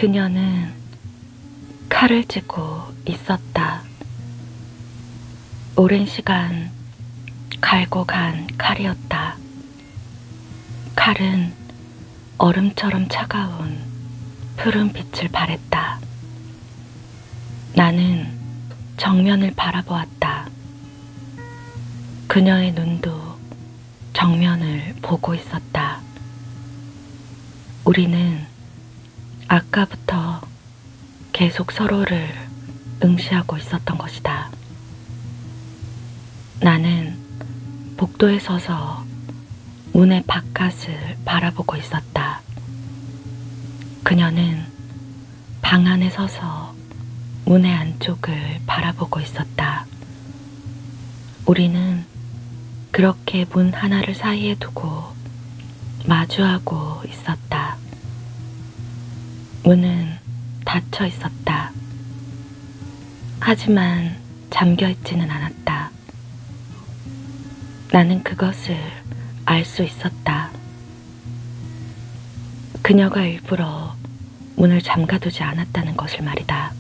그녀는 칼을 쥐고 있었다. 오랜 시간 갈고 간 칼이었다. 칼은 얼음처럼 차가운 푸른 빛을 발했다. 나는 정면을 바라보았다. 그녀의 눈도 정면을 보고 있었다. 우리는 아까부터 계속 서로를 응시하고 있었던 것이다. 나는 복도에 서서 문의 바깥을 바라보고 있었다. 그녀는 방 안에 서서 문의 안쪽을 바라보고 있었다. 우리는 그렇게 문 하나를 사이에 두고 마주하고 있었다. 문은 닫혀 있었다. 하지만 잠겨 있지는 않았다. 나는 그것을 알 수 있었다. 그녀가 일부러 문을 잠가두지 않았다는 것을 말이다.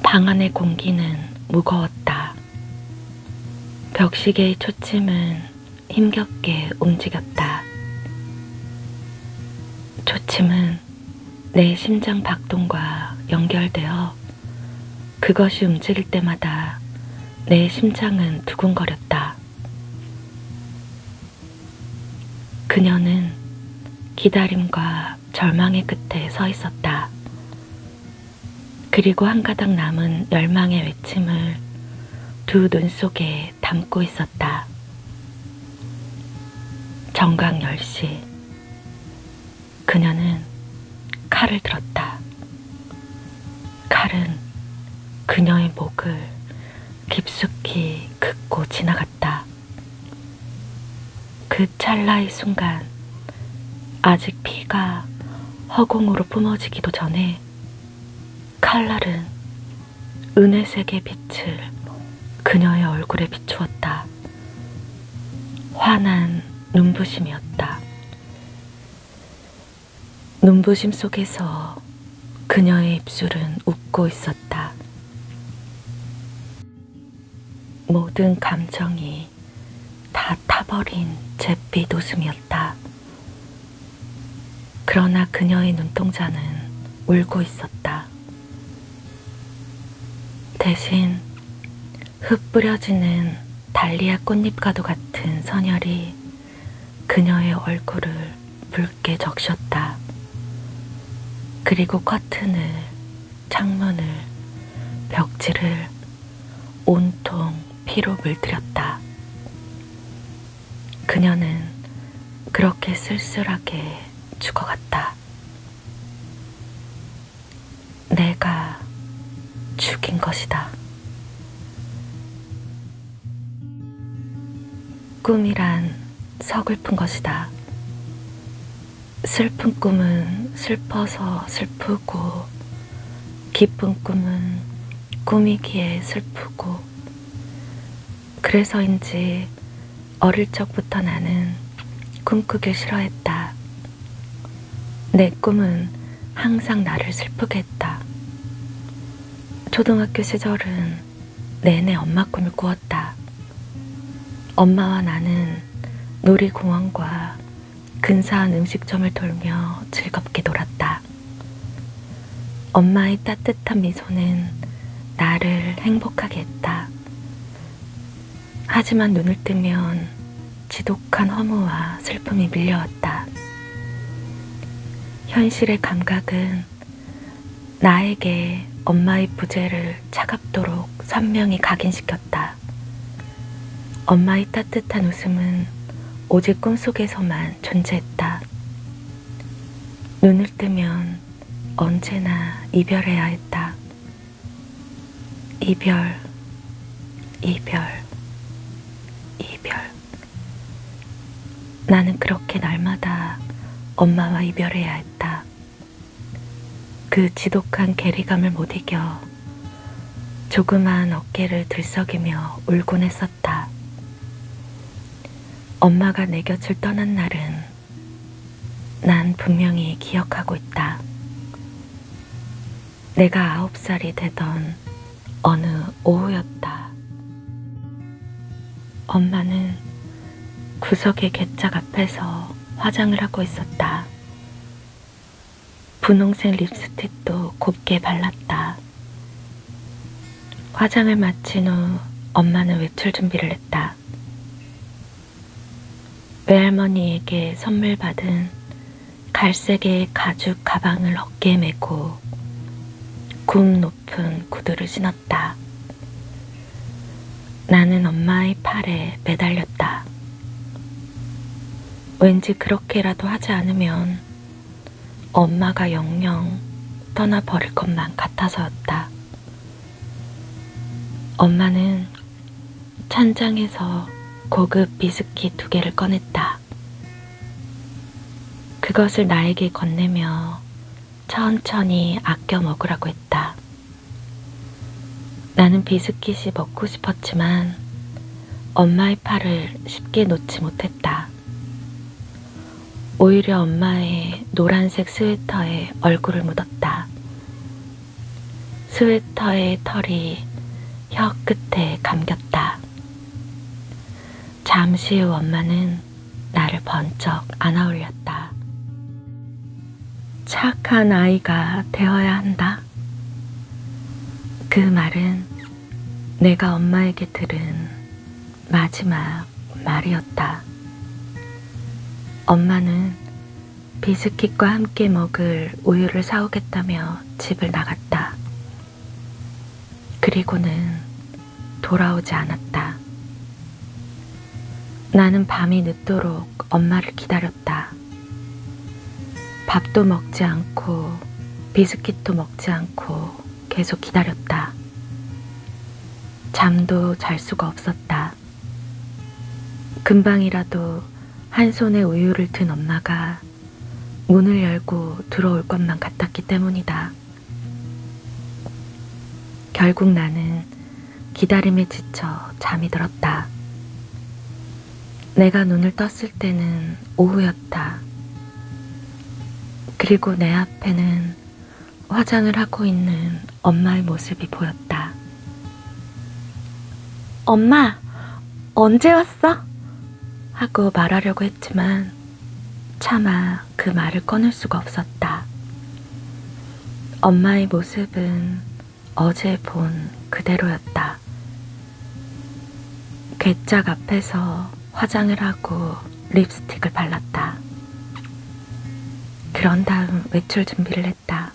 방 안의 공기는 무거웠다. 벽시계의 초침은 힘겹게 움직였다. 초침은 내 심장 박동과 연결되어 그것이 움직일 때마다 내 심장은 두근거렸다. 그녀는 기다림과 절망의 끝에 서 있었다. 그리고 한 가닥 남은 열망의 외침을 두 눈 속에 담고 있었다. 정각 10시. 그녀는 칼을 들었다. 칼은 그녀의 목을 깊숙이 긋고 지나갔다. 그 찰나의 순간, 아직 피가 허공으로 뿜어지기도 전에 칼날은 은혜색의 빛을 그녀의 얼굴에 비추었다. 환한 눈부심이었다. 눈부심 속에서 그녀의 입술은 웃고 있었다. 모든 감정이 다 타버린 잿빛 웃음이었다. 그러나 그녀의 눈동자는 울고 있었다. 대신 흩뿌려지는 달리아 꽃잎과도 같은 선혈이 그녀의 얼굴을 붉게 적셨다. 그리고 커튼을, 창문을, 벽지를 온통 피로 물들였다. 그녀는 그렇게 쓸쓸하게 죽어갔다. 내가 죽인 것이다. 꿈이란 서글픈 것이다. 슬픈 꿈은 슬퍼서 슬프고, 기쁜 꿈은 꿈이기에 슬프고, 그래서인지 어릴 적부터 나는 꿈꾸길 싫어했다. 내 꿈은 항상 나를 슬프게 했다. 초등학교 시절은 내내 엄마 꿈을 꾸었다. 엄마와 나는 놀이공원과 근사한 음식점을 돌며 즐겁게 놀았다. 엄마의 따뜻한 미소는 나를 행복하게 했다. 하지만 눈을 뜨면 지독한 허무와 슬픔이 밀려왔다. 현실의 감각은 나에게 엄마의 부재를 차갑도록 선명히 각인시켰다. 엄마의 따뜻한 웃음은 오직 꿈속에서만 존재했다. 눈을 뜨면 언제나 이별해야 했다. 이별, 이별, 이별. 나는 그렇게 날마다 엄마와 이별해야 했다. 그 지독한 괴리감을 못 이겨 조그만 어깨를 들썩이며 울곤 했었다. 엄마가 내 곁을 떠난 날은 난 분명히 기억하고 있다. 내가 9살이 되던 어느 오후였다. 엄마는 구석의 괴짝 앞에서 화장을 하고 있었다. 분홍색 립스틱도 곱게 발랐다. 화장을 마친 후 엄마는 외출 준비를 했다. 외할머니에게 선물 받은 갈색의 가죽 가방을 어깨에 메고 굽 높은 구두를 신었다. 나는 엄마의 팔에 매달렸다. 왠지 그렇게라도 하지 않으면 엄마가 영영 떠나버릴 것만 같아서였다. 엄마는 찬장에서 고급 비스킷 2개를 꺼냈다. 그것을 나에게 건네며 천천히 아껴 먹으라고 했다. 나는 비스킷이 먹고 싶었지만 엄마의 팔을 쉽게 놓지 못했다. 오히려 엄마의 노란색 스웨터에 얼굴을 묻었다. 스웨터의 털이 혀 끝에 감겼다. 잠시 후 엄마는 나를 번쩍 안아올렸다. 착한 아이가 되어야 한다. 그 말은 내가 엄마에게 들은 마지막 말이었다. 엄마는 비스킷과 함께 먹을 우유를 사오겠다며 집을 나갔다. 그리고는 돌아오지 않았다. 나는 밤이 늦도록 엄마를 기다렸다. 밥도 먹지 않고 비스킷도 먹지 않고 계속 기다렸다. 잠도 잘 수가 없었다. 금방이라도 한 손에 우유를 든 엄마가 문을 열고 들어올 것만 같았기 때문이다. 결국 나는 기다림에 지쳐 잠이 들었다. 내가 눈을 떴을 때는 오후였다. 그리고 내 앞에는 화장을 하고 있는 엄마의 모습이 보였다. 엄마, 언제 왔어? 하고 말하려고 했지만 차마 그 말을 꺼낼 수가 없었다. 엄마의 모습은 어제 본 그대로였다. 괴짝 앞에서 화장을 하고 립스틱을 발랐다. 그런 다음 외출 준비를 했다.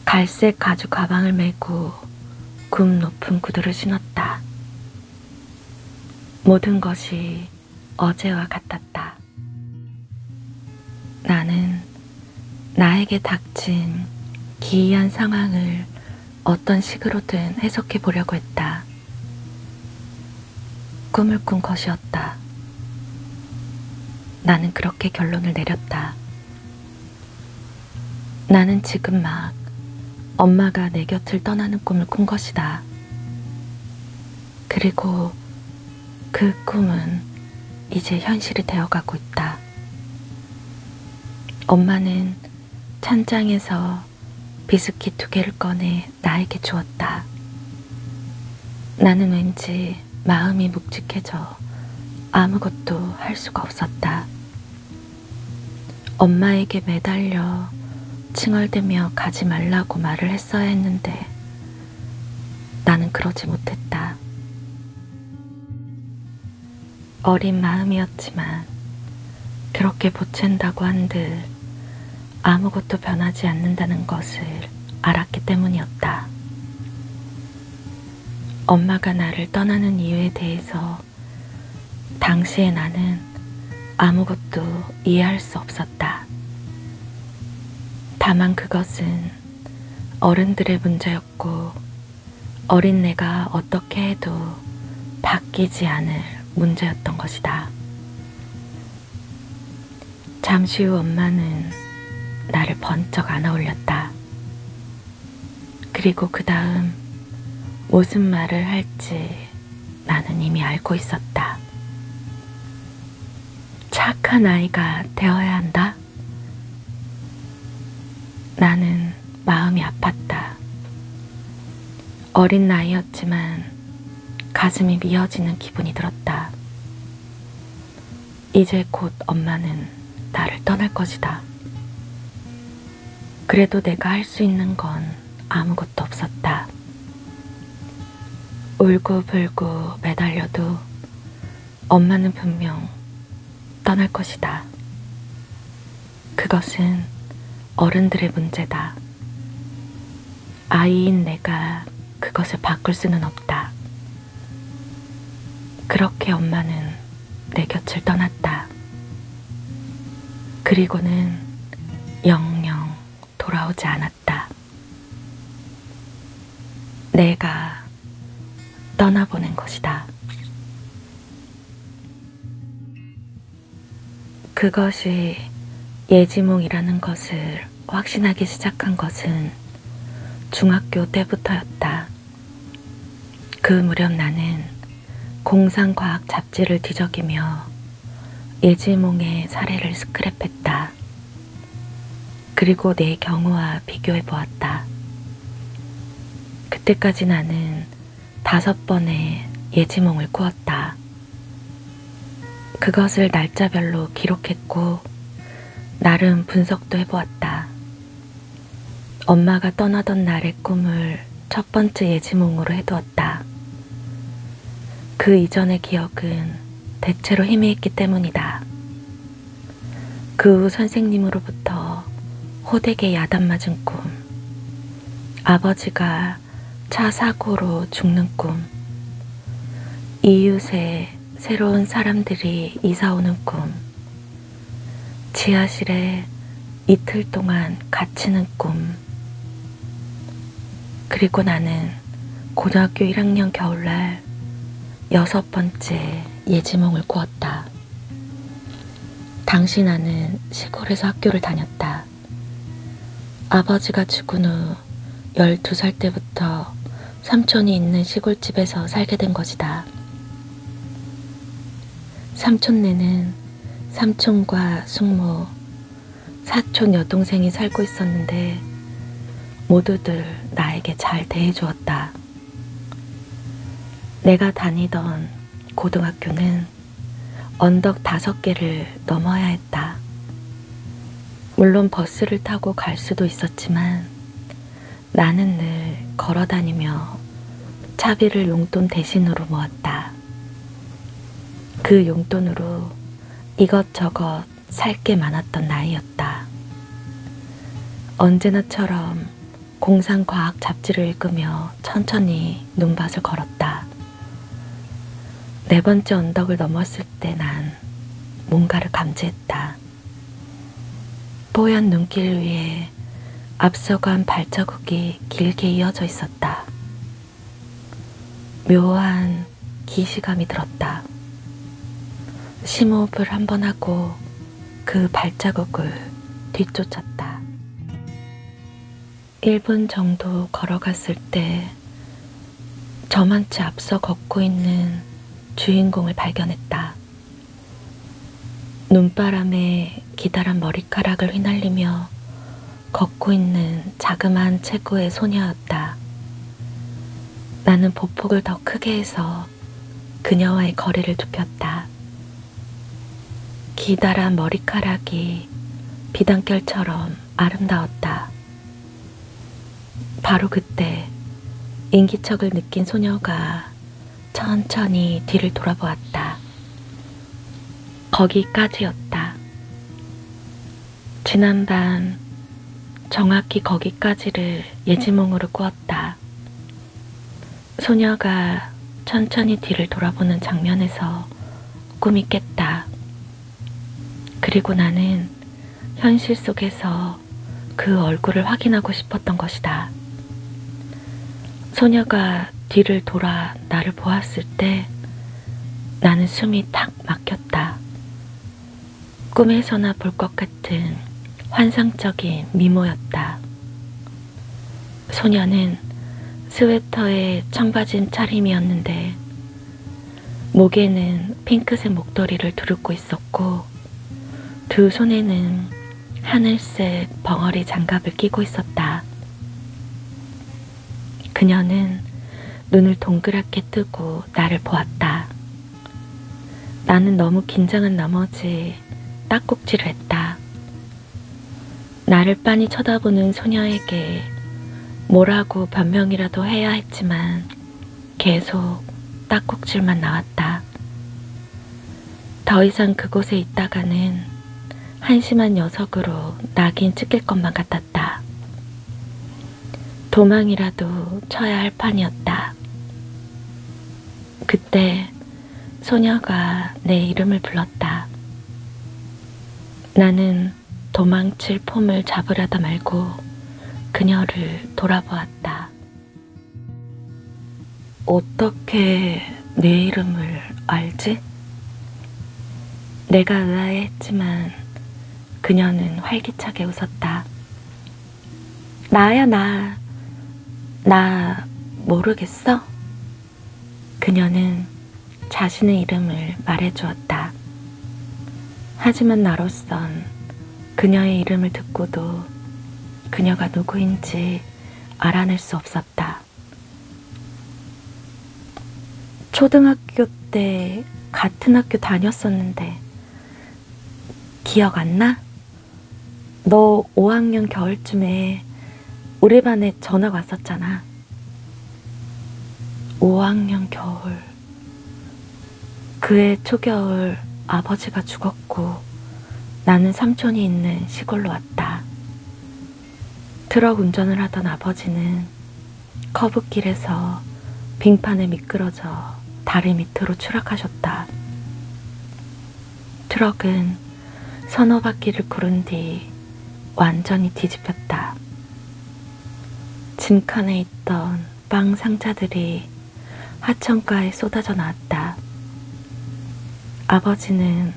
갈색 가죽 가방을 메고 굽 높은 구두를 신었다. 모든 것이 어제와 같았다. 나는 나에게 닥친 기이한 상황을 어떤 식으로든 해석해 보려고 했다. 꿈을 꾼 것이었다. 나는 그렇게 결론을 내렸다. 나는 지금 막 엄마가 내 곁을 떠나는 꿈을 꾼 것이다. 그리고 그 꿈은 이제 현실이 되어가고 있다. 엄마는 찬장에서 비스킷 2개를 꺼내 나에게 주었다. 나는 왠지 마음이 묵직해져 아무것도 할 수가 없었다. 엄마에게 매달려 칭얼대며 가지 말라고 말을 했어야 했는데 나는 그러지 못했다. 어린 마음이었지만 그렇게 보챈다고 한들 아무것도 변하지 않는다는 것을 알았기 때문이었다. 엄마가 나를 떠나는 이유에 대해서 당시에 나는 아무것도 이해할 수 없었다. 다만 그것은 어른들의 문제였고 어린 내가 어떻게 해도 바뀌지 않을 문제였던 것이다. 잠시 후 엄마는 나를 번쩍 안아올렸다. 그리고 그 다음 무슨 말을 할지 나는 이미 알고 있었다. 착한 아이가 되어야 한다. 나는 마음이 아팠다. 어린 나이였지만 가슴이 미어지는 기분이 들었다. 이제 곧 엄마는 나를 떠날 것이다. 그래도 내가 할 수 있는 건 아무것도 없었다. 울고불고 매달려도 엄마는 분명 떠날 것이다. 그것은 어른들의 문제다. 아이인 내가 그것을 바꿀 수는 없다. 그렇게 엄마는 내 곁을 떠났다. 그리고는 영영 돌아오지 않았다. 내가 떠나보낸 것이다. 그것이 예지몽이라는 것을 확신하기 시작한 것은 중학교 때부터였다. 그 무렵 나는 공상과학 잡지를 뒤적이며 예지몽의 사례를 스크랩했다. 그리고 내 경우와 비교해 보았다. 그때까지 나는 5번의 예지몽을 꾸었다. 그것을 날짜별로 기록했고 나름 분석도 해보았다. 엄마가 떠나던 날의 꿈을 첫 번째 예지몽으로 해두었다. 그 이전의 기억은 대체로 희미했기 때문이다. 그 후 선생님으로부터 호되게 야단맞은 꿈, 아버지가 차 사고로 죽는 꿈, 이웃에 새로운 사람들이 이사오는 꿈, 지하실에 이틀 동안 갇히는 꿈, 그리고 나는 고등학교 1학년 겨울날 6번째 예지몽을 꾸었다. 당시 나는 시골에서 학교를 다녔다. 아버지가 죽은 후 12살 때부터 삼촌이 있는 시골집에서 살게 된 것이다. 삼촌네는 삼촌과 숙모, 사촌 여동생이 살고 있었는데 모두들 나에게 잘 대해주었다. 내가 다니던 고등학교는 언덕 5개를 넘어야 했다. 물론 버스를 타고 갈 수도 있었지만 나는 늘 걸어 다니며 차비를 용돈 대신으로 모았다. 그 용돈으로 이것저것 살 게 많았던 나이였다. 언제나처럼 공상과학 잡지를 읽으며 천천히 눈밭을 걸었다. 4번째 언덕을 넘었을 때 난 뭔가를 감지했다. 뽀얀 눈길 위에 앞서간 발자국이 길게 이어져 있었다. 묘한 기시감이 들었다. 심호흡을 한번 하고 그 발자국을 뒤쫓았다. 1분 정도 걸어갔을 때 저만치 앞서 걷고 있는 주인공을 발견했다. 눈바람에 기다란 머리카락을 휘날리며 걷고 있는 자그마한 체구의 소녀였다. 나는 보폭을 더 크게 해서 그녀와의 거리를 좁혔다. 기다란 머리카락이 비단결처럼 아름다웠다. 바로 그때 인기척을 느낀 소녀가 천천히 뒤를 돌아보았다. 거기까지였다. 지난밤 정확히 거기까지를 예지몽으로 꾸었다. 소녀가 천천히 뒤를 돌아보는 장면에서 꿈이 깼다. 그리고 나는 현실 속에서 그 얼굴을 확인하고 싶었던 것이다. 소녀가 뒤를 돌아 나를 보았을 때 나는 숨이 탁 막혔다. 꿈에서나 볼 것 같은 환상적인 미모였다. 소녀는 스웨터에 청바지 차림이었는데 목에는 핑크색 목도리를 두르고 있었고 두 손에는 하늘색 벙어리 장갑을 끼고 있었다. 그녀는 눈을 동그랗게 뜨고 나를 보았다. 나는 너무 긴장한 나머지 딱꼭질을 했다. 나를 빤히 쳐다보는 소녀에게 뭐라고 변명이라도 해야 했지만 계속 딱꼭질만 나왔다. 더 이상 그곳에 있다가는 한심한 녀석으로 낙인 찍힐 것만 같았다. 도망이라도 쳐야 할 판이었다. 그때 소녀가 내 이름을 불렀다. 나는 도망칠 폼을 잡으려다 말고 그녀를 돌아보았다. 어떻게 내 이름을 알지? 내가 의아해했지만 그녀는 활기차게 웃었다. 나야 나 모르겠어? 그녀는 자신의 이름을 말해주었다. 하지만 나로선 그녀의 이름을 듣고도 그녀가 누구인지 알아낼 수 없었다. 초등학교 때 같은 학교 다녔었는데 기억 안 나? 너 5학년 겨울쯤에 우리 반에 전학 왔었잖아. 5학년 겨울. 그해 초겨울 아버지가 죽었고 나는 삼촌이 있는 시골로 왔다. 트럭 운전을 하던 아버지는 커브길에서 빙판에 미끄러져 다리 밑으로 추락하셨다. 트럭은 서너 바퀴를 구른 뒤 완전히 뒤집혔다. 짐칸에 있던 빵 상자들이 하천가에 쏟아져 나왔다. 아버지는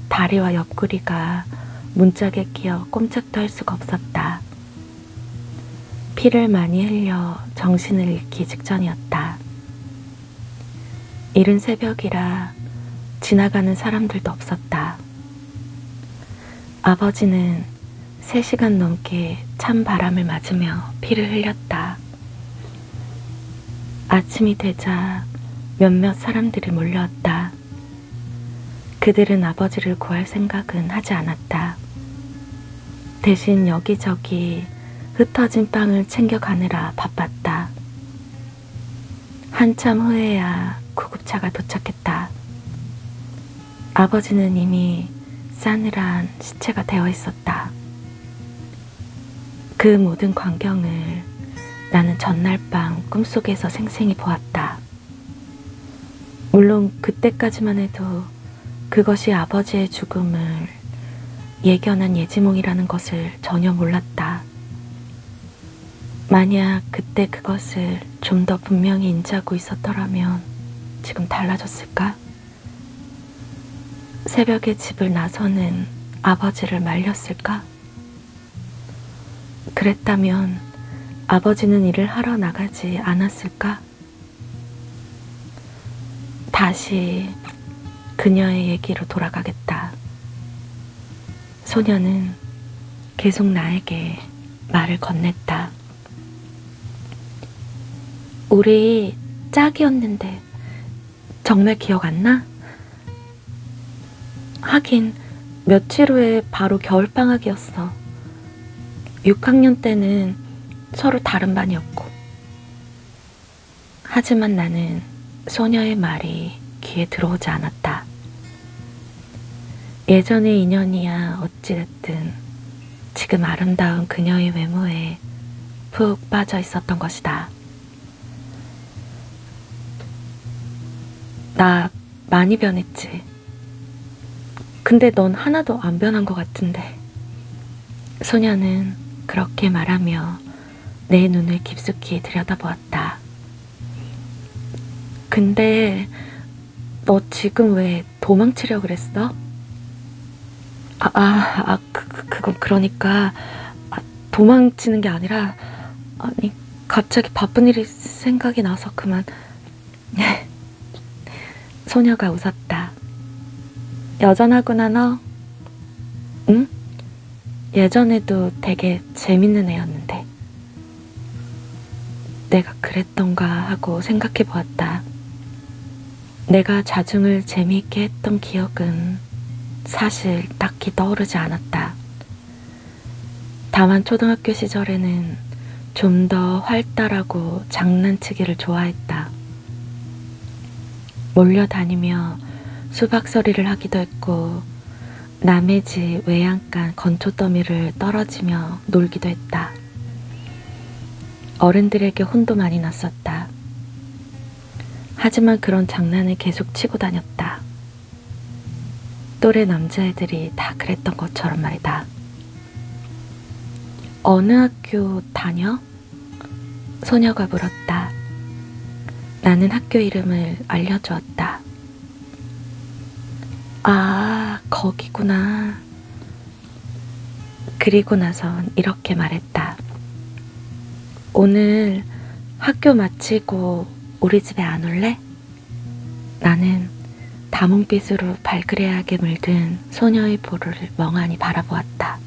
다리와 옆구리가 문짝에 끼어 꼼짝도 할 수가 없었다. 피를 많이 흘려 정신을 잃기 직전이었다. 이른 새벽이라 지나가는 사람들도 없었다. 아버지는 3시간 넘게 찬 바람을 맞으며 피를 흘렸다. 아침이 되자 몇몇 사람들이 몰려왔다. 그들은 아버지를 구할 생각은 하지 않았다. 대신 여기저기 흩어진 빵을 챙겨가느라 바빴다. 한참 후에야 구급차가 도착했다. 아버지는 이미 싸늘한 시체가 되어 있었다. 그 모든 광경을 나는 전날 밤 꿈속에서 생생히 보았다. 물론 그때까지만 해도 그것이 아버지의 죽음을 예견한 예지몽이라는 것을 전혀 몰랐다. 만약 그때 그것을 좀 더 분명히 인지하고 있었더라면 지금 달라졌을까? 새벽에 집을 나서는 아버지를 말렸을까? 그랬다면 아버지는 일을 하러 나가지 않았을까? 다시 그녀의 얘기로 돌아가겠다. 소녀는 계속 나에게 말을 건넸다. 우리 짝이었는데 정말 기억 안 나? 하긴 며칠 후에 바로 겨울방학이었어. 6학년 때는 서로 다른 반이었고. 하지만 나는 소녀의 말이 귀에 들어오지 않았다. 예전의 인연이야 어찌됐든 지금 아름다운 그녀의 외모에 푹 빠져 있었던 것이다. 나 많이 변했지. 근데 넌 하나도 안 변한 것 같은데. 소녀는 그렇게 말하며 내 눈을 깊숙이 들여다보았다. 근데 너 지금 왜 도망치려고 그랬어? 그건 그러니까 도망치는 게 아니라 아니 갑자기 바쁜 일이 생각이 나서 그만. 소녀가 웃었다. 여전하구나 너. 응? 예전에도 되게 재밌는 애였는데. 내가 그랬던가 하고 생각해 보았다. 내가 자중을 재미있게 했던 기억은 사실 딱히 떠오르지 않았다. 다만 초등학교 시절에는 좀 더 활달하고 장난치기를 좋아했다. 몰려다니며 수박서리를 하기도 했고 남의 집 외양간 건초 더미를 떨어지며 놀기도 했다. 어른들에게 혼도 많이 났었다. 하지만 그런 장난을 계속 치고 다녔다. 또래 남자애들이 다 그랬던 것처럼 말이다. 어느 학교 다녀? 소녀가 물었다. 나는 학교 이름을 알려주었다. 아, 거기구나. 그리고 나선 이렇게 말했다. 오늘 학교 마치고 우리 집에 안 올래? 나는 다몽빛으로 발그레하게 물든 소녀의 볼을 멍하니 바라보았다.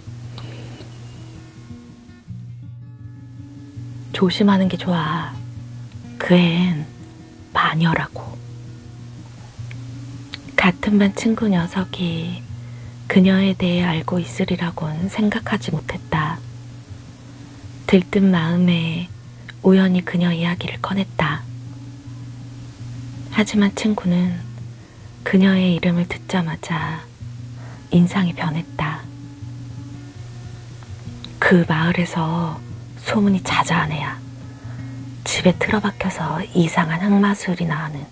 조심하는 게 좋아. 그 앤 마녀라고. 같은 반 친구 녀석이 그녀에 대해 알고 있으리라곤 생각하지 못했다. 들뜬 마음에 우연히 그녀 이야기를 꺼냈다. 하지만 친구는 그녀의 이름을 듣자마자 인상이 변했다. 그 마을에서 소문이 자자한 애야. 집에 틀어박혀서 이상한 흑마술이나 하는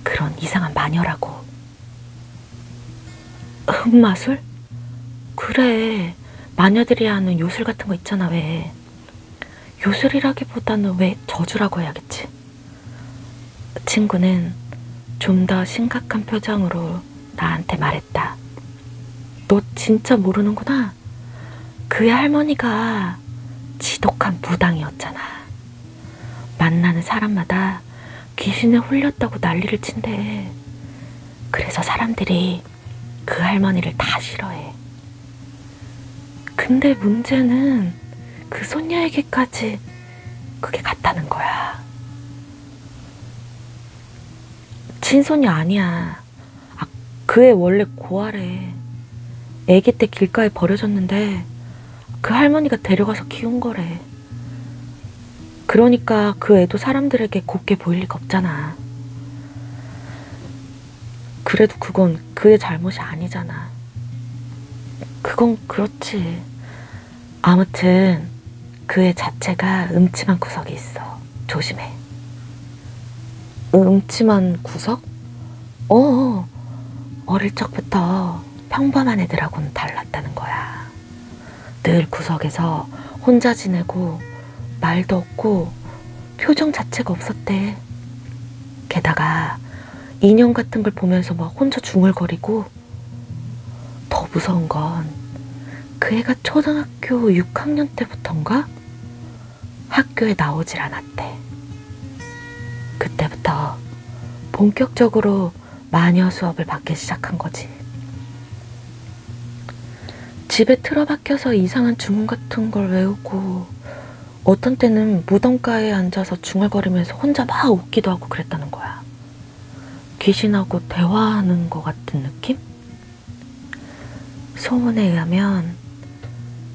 그런 이상한 마녀라고. 흑마술? 그래, 마녀들이 하는 요술 같은 거 있잖아. 왜 요술이라기보다는 왜 저주라고 해야겠지. 친구는 좀 더 심각한 표정으로 나한테 말했다. 너 진짜 모르는구나. 그의 할머니가 지독한 무당이었잖아. 만나는 사람마다 귀신에 홀렸다고 난리를 친대. 그래서 사람들이 그 할머니를 다 싫어해. 근데 문제는 그 손녀에게까지 그게 갔다는 거야. 친손녀 아니야. 아, 그 애 원래 고아래. 애기 때 길가에 버려졌는데 그 할머니가 데려가서 키운 거래. 그러니까 그 애도 사람들에게 곱게 보일 리가 없잖아. 그래도 그건 그의 잘못이 아니잖아. 그건 그렇지. 아무튼 그 애 자체가 음침한 구석이 있어. 조심해. 음침한 구석? 어릴 적부터 평범한 애들하고는 달랐다는 거야. 늘 구석에서 혼자 지내고 말도 없고 표정 자체가 없었대. 게다가 인형 같은 걸 보면서 막 혼자 중얼거리고, 더 무서운 건 그 애가 초등학교 6학년 때부터인가 학교에 나오질 않았대. 그때부터 본격적으로 마녀 수업을 받기 시작한 거지. 집에 틀어박혀서 이상한 주문 같은 걸 외우고 어떤 때는 무덤가에 앉아서 중얼거리면서 혼자 막 웃기도 하고 그랬다는 거야. 귀신하고 대화하는 것 같은 느낌? 소문에 의하면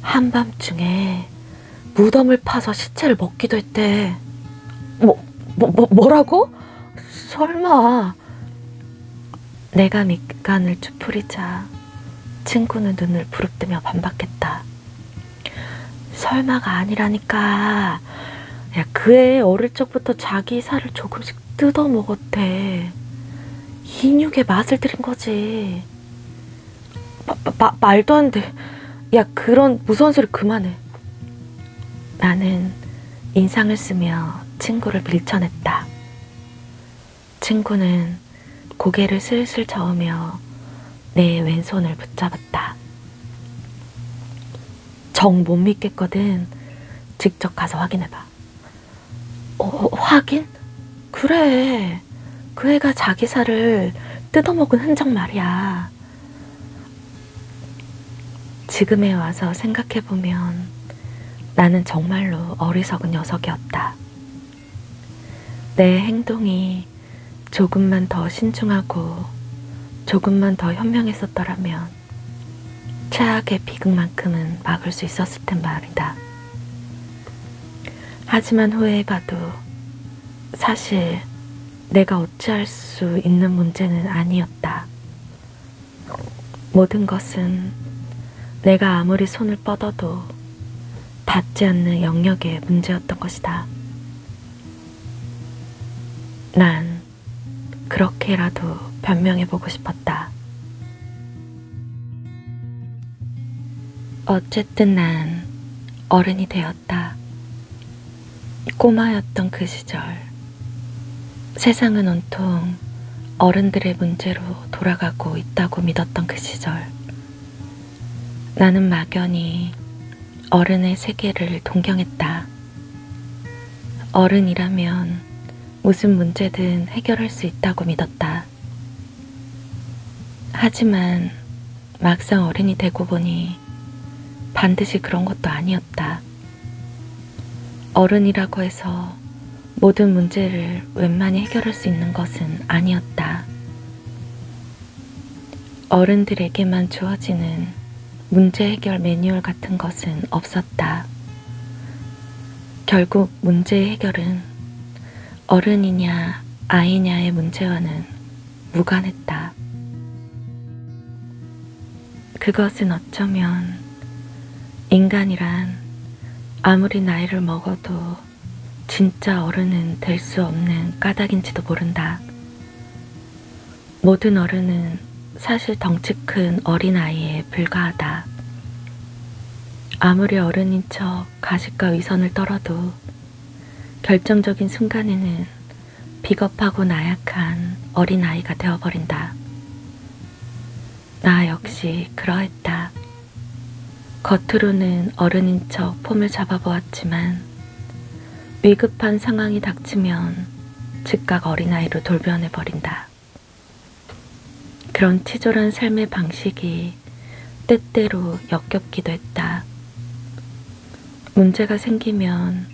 한밤중에 무덤을 파서 시체를 먹기도 했대. 뭐라고? 설마. 내가 밑간을 쭈푸리자 친구는 눈을 부릅뜨며 반박했다. 설마가 아니라니까. 야, 그 애 어릴 적부터 자기 살을 조금씩 뜯어 먹었대. 인육에 맛을 들인 거지. 말도 안 돼. 야, 그런 무서운 소리 그만해. 나는 인상을 쓰며 친구를 밀쳐냈다. 친구는 고개를 슬슬 저으며 내 왼손을 붙잡았다. 정 못 믿겠거든. 직접 가서 확인해봐. 확인? 그래. 그 애가 자기 살을 뜯어먹은 흔적 말이야. 지금에 와서 생각해보면 나는 정말로 어리석은 녀석이었다. 내 행동이 조금만 더 신중하고 조금만 더 현명했었더라면 최악의 비극만큼은 막을 수 있었을 텐 말이다. 하지만 후회해봐도 사실 내가 어찌할 수 있는 문제는 아니었다. 모든 것은 내가 아무리 손을 뻗어도 닿지 않는 영역의 문제였던 것이다. 난 그렇게라도 변명해보고 싶었다. 어쨌든 난 어른이 되었다. 꼬마였던 그 시절, 세상은 온통 어른들의 문제로 돌아가고 있다고 믿었던 그 시절, 나는 막연히 어른의 세계를 동경했다. 어른이라면 무슨 문제든 해결할 수 있다고 믿었다. 하지만 막상 어른이 되고 보니 반드시 그런 것도 아니었다. 어른이라고 해서 모든 문제를 웬만히 해결할 수 있는 것은 아니었다. 어른들에게만 주어지는 문제 해결 매뉴얼 같은 것은 없었다. 결국 문제의 해결은 어른이냐 아이냐의 문제와는 무관했다. 그것은 어쩌면 인간이란 아무리 나이를 먹어도 진짜 어른은 될 수 없는 까닭인지도 모른다. 모든 어른은 사실 덩치 큰 어린아이에 불과하다. 아무리 어른인 척 가식과 위선을 떨어도 결정적인 순간에는 비겁하고 나약한 어린아이가 되어버린다. 나 역시 그러했다. 겉으로는 어른인 척 폼을 잡아보았지만 위급한 상황이 닥치면 즉각 어린아이로 돌변해버린다. 그런 치졸한 삶의 방식이 때때로 역겹기도 했다. 문제가 생기면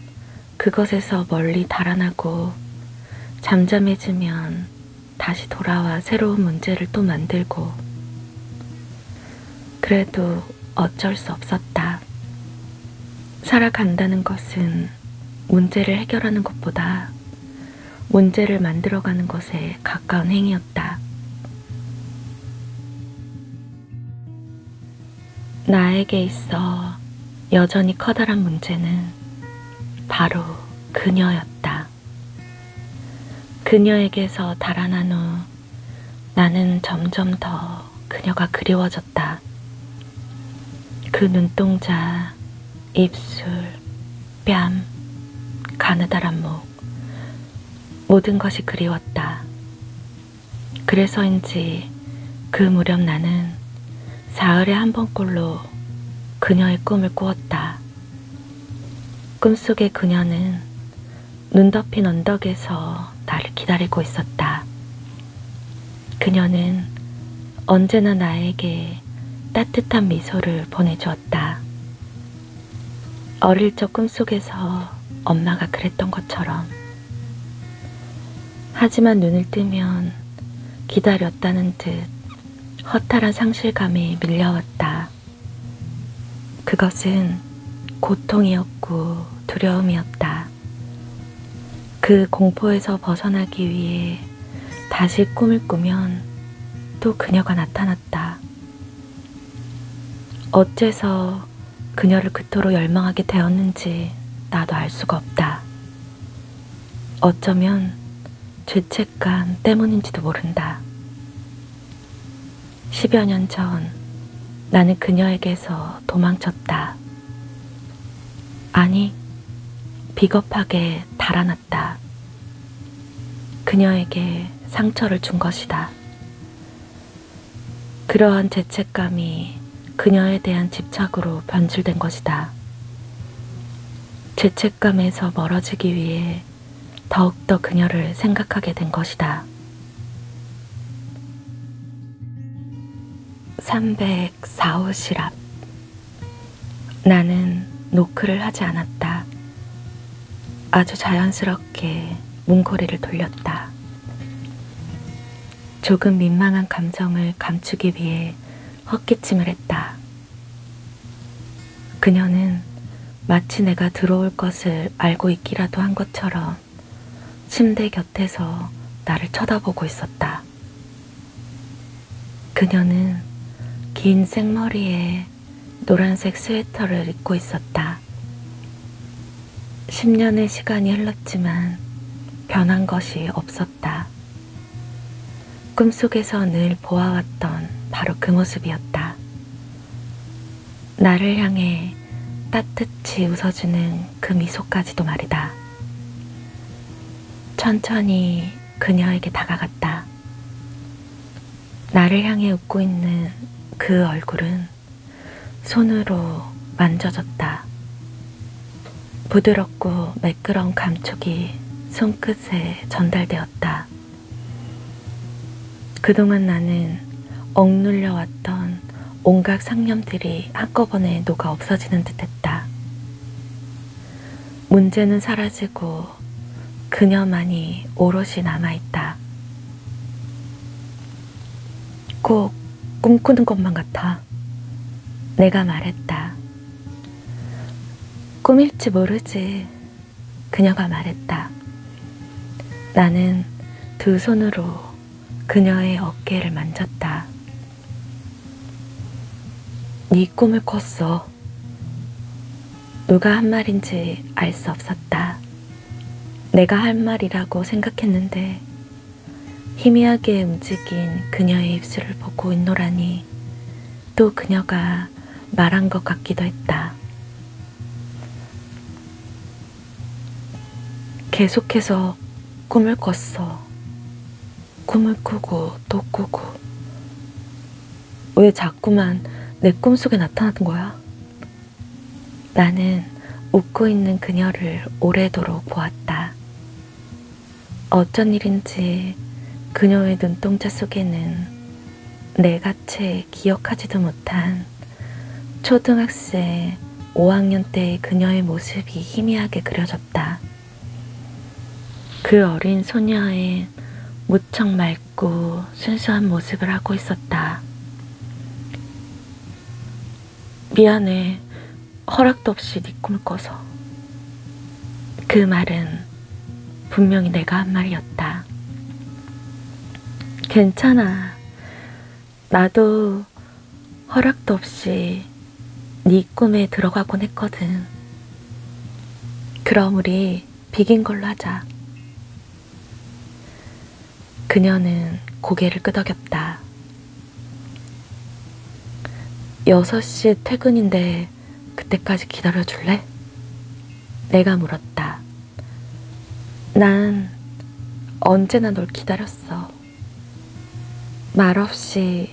그것에서 멀리 달아나고 잠잠해지면 다시 돌아와 새로운 문제를 또 만들고, 그래도 어쩔 수 없었다. 살아간다는 것은 문제를 해결하는 것보다 문제를 만들어가는 것에 가까운 행위였다. 나에게 있어 여전히 커다란 문제는 바로 그녀였다. 그녀에게서 달아난 후 나는 점점 더 그녀가 그리워졌다. 그 눈동자, 입술, 뺨, 가느다란 목, 모든 것이 그리웠다. 그래서인지 그 무렵 나는 사흘에 한 번꼴로 그녀의 꿈을 꾸었다. 꿈속의 그녀는 눈 덮인 언덕에서 나를 기다리고 있었다. 그녀는 언제나 나에게 따뜻한 미소를 보내주었다. 어릴 적 꿈속에서 엄마가 그랬던 것처럼. 하지만 눈을 뜨면 기다렸다는 듯 허탈한 상실감이 밀려왔다. 그것은 고통이었고 두려움이었다. 그 공포에서 벗어나기 위해 다시 꿈을 꾸면 또 그녀가 나타났다. 어째서 그녀를 그토록 열망하게 되었는지 나도 알 수가 없다. 어쩌면 죄책감 때문인지도 모른다. 10여 년 전 나는 그녀에게서 도망쳤다. 아니, 비겁하게 달아났다. 그녀에게 상처를 준 것이다. 그러한 죄책감이 그녀에 대한 집착으로 변질된 것이다. 죄책감에서 멀어지기 위해 더욱더 그녀를 생각하게 된 것이다. 304호 실 앞. 나는 노크를 하지 않았다. 아주 자연스럽게 문고리를 돌렸다. 조금 민망한 감정을 감추기 위해 헛기침을 했다. 그녀는 마치 내가 들어올 것을 알고 있기라도 한 것처럼 침대 곁에서 나를 쳐다보고 있었다. 그녀는 긴 생머리에 노란색 스웨터를 입고 있었다. 10년의 시간이 흘렀지만 변한 것이 없었다. 꿈속에서 늘 보아왔던 바로 그 모습이었다. 나를 향해 따뜻히 웃어주는 그 미소까지도 말이다. 천천히 그녀에게 다가갔다. 나를 향해 웃고 있는 그 얼굴은 손으로 만져졌다. 부드럽고 매끄러운 감촉이 손끝에 전달되었다. 그동안 나는 억눌려 왔던 온갖 상념들이 한꺼번에 녹아 없어지는 듯했다. 문제는 사라지고 그녀만이 오롯이 남아있다. 꼭 꿈꾸는 것만 같아. 내가 말했다. 꿈일지 모르지. 그녀가 말했다. 나는 두 손으로 그녀의 어깨를 만졌다. 네 꿈을 꿨어. 누가 한 말인지 알 수 없었다. 내가 할 말이라고 생각했는데 희미하게 움직인 그녀의 입술을 보고 있노라니 또 그녀가 말한 것 같기도 했다. 계속해서 꿈을 꿨어. 꿈을 꾸고 또 꾸고. 왜 자꾸만 내 꿈속에 나타나는 거야? 나는 웃고 있는 그녀를 오래도록 보았다. 어쩐 일인지 그녀의 눈동자 속에는 내가 채 기억하지도 못한 초등학생 5학년 때의 그녀의 모습이 희미하게 그려졌다. 그 어린 소녀의 무척 맑고 순수한 모습을 하고 있었다. 미안해. 허락도 없이 네 꿈을 꿔서. 그 말은 분명히 내가 한 말이었다. 괜찮아. 나도 허락도 없이 네 꿈에 들어가곤 했거든. 그럼 우리 비긴 걸로 하자. 그녀는 고개를 끄덕였다. 6시 퇴근인데 그때까지 기다려줄래? 내가 물었다. 난 언제나 널 기다렸어. 말없이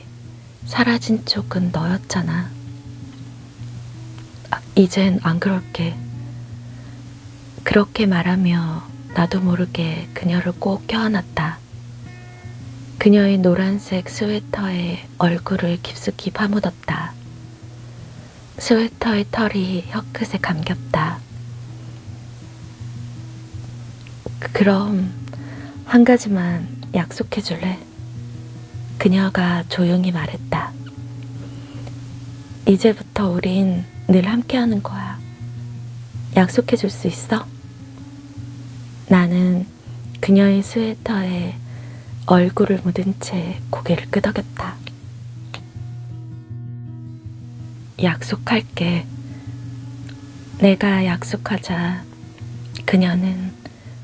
사라진 쪽은 너였잖아. 이젠 안 그럴게. 그렇게 말하며 나도 모르게 그녀를 꼭 껴안았다. 그녀의 노란색 스웨터에 얼굴을 깊숙이 파묻었다. 스웨터의 털이 혀끝에 감겼다. 그럼 한 가지만 약속해 줄래? 그녀가 조용히 말했다. 이제부터 우린 늘 함께하는 거야. 약속해 줄 수 있어? 나는 그녀의 스웨터에 얼굴을 묻은 채 고개를 끄덕였다. 약속할게. 내가 약속하자 그녀는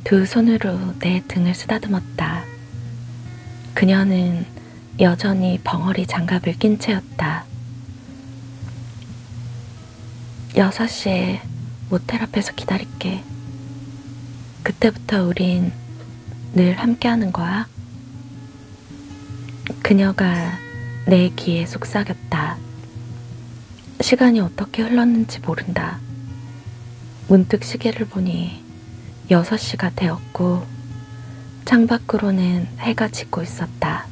두 손으로 내 등을 쓰다듬었다. 그녀는 여전히 벙어리 장갑을 낀 채였다. 6시에 모텔 앞에서 기다릴게. 그때부터 우린 늘 함께하는 거야. 그녀가 내 귀에 속삭였다. 시간이 어떻게 흘렀는지 모른다. 문득 시계를 보니 6시가 되었고 창밖으로는 해가 지고 있었다.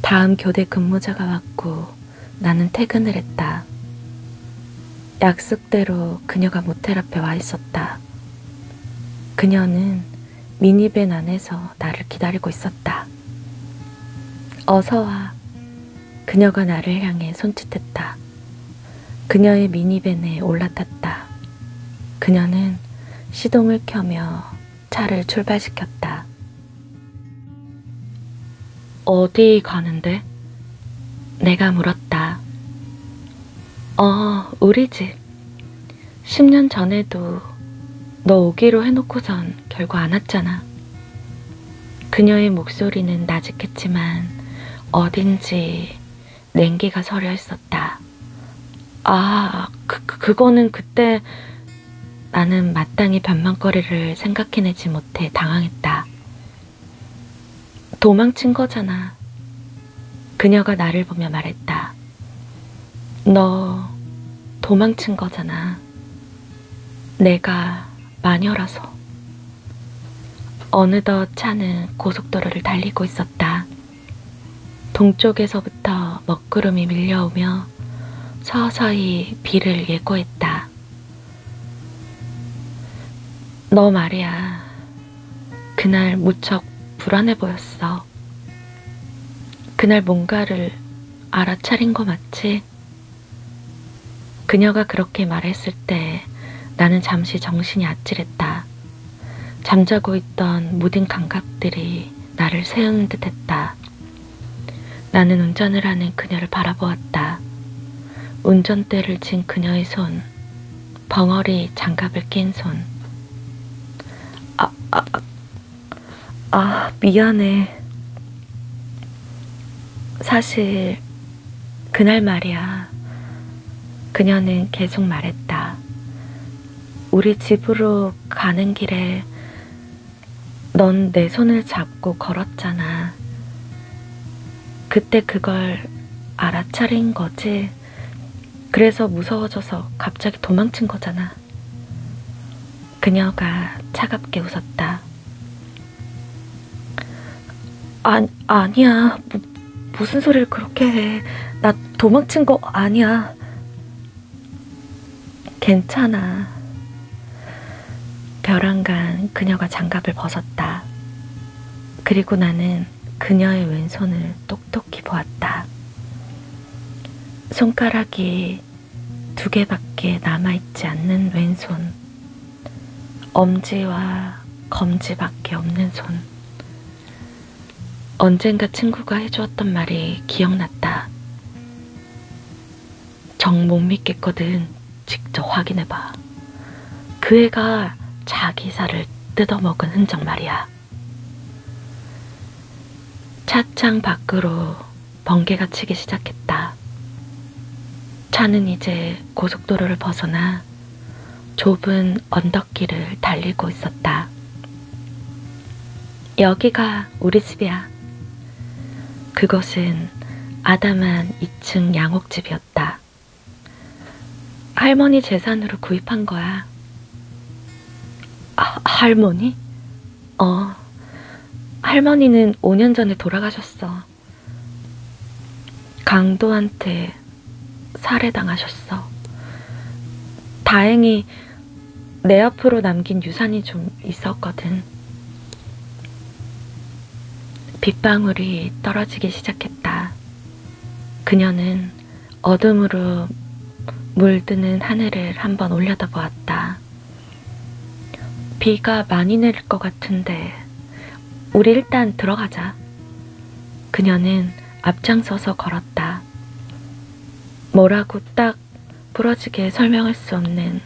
다음 교대 근무자가 왔고 나는 퇴근을 했다. 약속대로 그녀가 모텔 앞에 와 있었다. 그녀는 미니밴 안에서 나를 기다리고 있었다. 어서 와. 그녀가 나를 향해 손짓했다. 그녀의 미니밴에 올라탔다. 그녀는 시동을 켜며 차를 출발시켰다. 어디 가는데? 내가 물었다. 우리 집. 10년 전에도 너 오기로 해놓고선 결국 안 왔잖아. 그녀의 목소리는 나직했지만 어딘지 냉기가 서려 있었다. 그거는 그때 나는 마땅히 변명거리를 생각해내지 못해 당황했다. 도망친 거잖아. 그녀가 나를 보며 말했다. 너 도망친 거잖아. 내가 마녀라서. 어느덧 차는 고속도로를 달리고 있었다. 동쪽에서부터 먹구름이 밀려오며 서서히 비를 예고했다. 너 말이야. 그날 무척 불안해 보였어. 그날 뭔가를 알아차린 거 맞지? 그녀가 그렇게 말했을 때 나는 잠시 정신이 아찔했다. 잠자고 있던 모든 감각들이 나를 세우는 듯 했다. 나는 운전을 하는 그녀를 바라보았다. 운전대를 쥔 그녀의 손, 벙어리 장갑을 낀 손. 미안해. 사실 그날 말이야. 그녀는 계속 말했다. 우리 집으로 가는 길에 넌 내 손을 잡고 걸었잖아. 그때 그걸 알아차린 거지. 그래서 무서워져서 갑자기 도망친 거잖아. 그녀가 차갑게 웃었다. 아니야. 무슨 소리를 그렇게 해. 나 도망친 거 아니야. 괜찮아. 벼랑간 그녀가 장갑을 벗었다. 그리고 나는 그녀의 왼손을 똑똑히 보았다. 손가락이 2개밖에 남아있지 않는 왼손. 엄지와 검지밖에 없는 손. 언젠가 친구가 해주었던 말이 기억났다. 정 못 믿겠거든. 직접 확인해봐. 그 애가 자기 살을 뜯어먹은 흔적 말이야. 차창 밖으로 번개가 치기 시작했다. 차는 이제 고속도로를 벗어나 좁은 언덕길을 달리고 있었다. 여기가 우리 집이야. 그것은 아담한 2층 양옥집이었다. 할머니 재산으로 구입한 거야. 할머니? 할머니는 5년 전에 돌아가셨어. 강도한테 살해당하셨어. 다행히 내 앞으로 남긴 유산이 좀 있었거든. 빗방울이 떨어지기 시작했다. 그녀는 어둠으로 물드는 하늘을 한번 올려다보았다. 비가 많이 내릴 것 같은데 우리 일단 들어가자. 그녀는 앞장서서 걸었다. 뭐라고 딱 부러지게 설명할 수 없는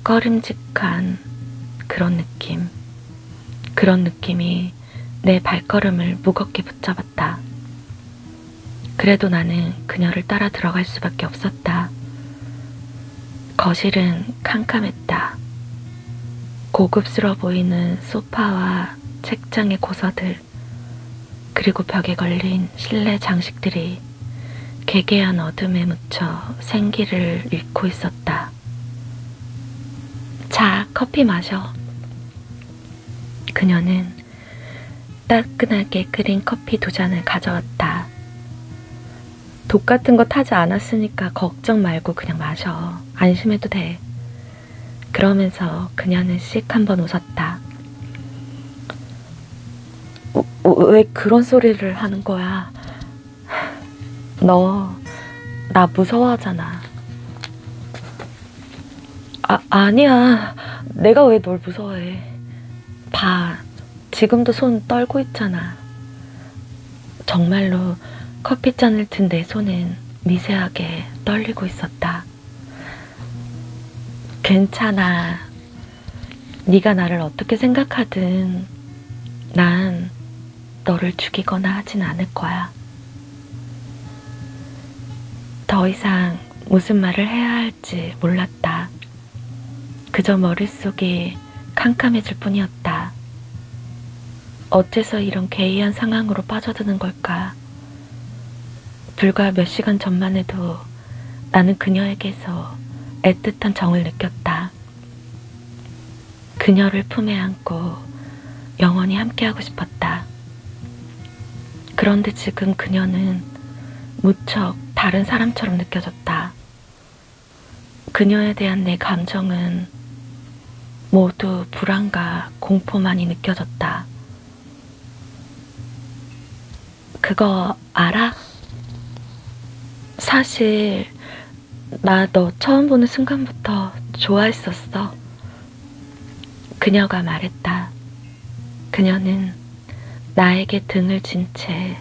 꺼림직한 그런 느낌. 그런 느낌이 내 발걸음을 무겁게 붙잡았다. 그래도 나는 그녀를 따라 들어갈 수밖에 없었다. 거실은 캄캄했다. 고급스러워 보이는 소파와 책장의 고서들, 그리고 벽에 걸린 실내 장식들이 개개한 어둠에 묻혀 생기를 잃고 있었다. 자, 커피 마셔. 그녀는 따끈하게 끓인 커피 2잔을 가져왔다. 독 같은 거 타지 않았으니까 걱정 말고 그냥 마셔. 안심해도 돼. 그러면서 그녀는 씩 한번 웃었다. 왜 그런 소리를 하는 거야? 너 나 무서워하잖아. 아니야. 내가 왜 널 무서워해. 봐. 지금도 손 떨고 있잖아. 정말로 커피잔을 든 내 손은 미세하게 떨리고 있었다. 괜찮아. 네가 나를 어떻게 생각하든 난 너를 죽이거나 하진 않을 거야. 더 이상 무슨 말을 해야 할지 몰랐다. 그저 머릿속이 캄캄해질 뿐이었다. 어째서 이런 괴이한 상황으로 빠져드는 걸까? 불과 몇 시간 전만 해도 나는 그녀에게서 애틋한 정을 느꼈다. 그녀를 품에 안고 영원히 함께하고 싶었다. 그런데 지금 그녀는 무척 다른 사람처럼 느껴졌다. 그녀에 대한 내 감정은 모두 불안과 공포만이 느껴졌다. 그거 알아? 사실 나 너 처음 보는 순간부터 좋아했었어. 그녀가 말했다. 그녀는 나에게 등을 진 채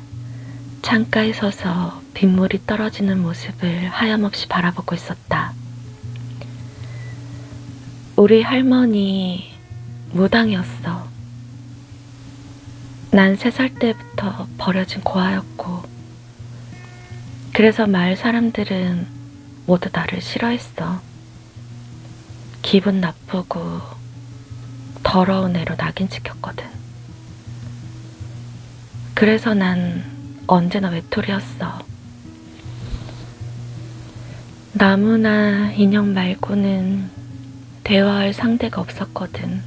창가에 서서 빗물이 떨어지는 모습을 하염없이 바라보고 있었다. 우리 할머니 무당이었어. 난 3살 때부터 버려진 고아였고, 그래서 마을 사람들은 모두 나를 싫어했어. 기분 나쁘고 더러운 애로 낙인 찍혔거든. 그래서 난 언제나 외톨이였어. 나무나 인형 말고는 대화할 상대가 없었거든.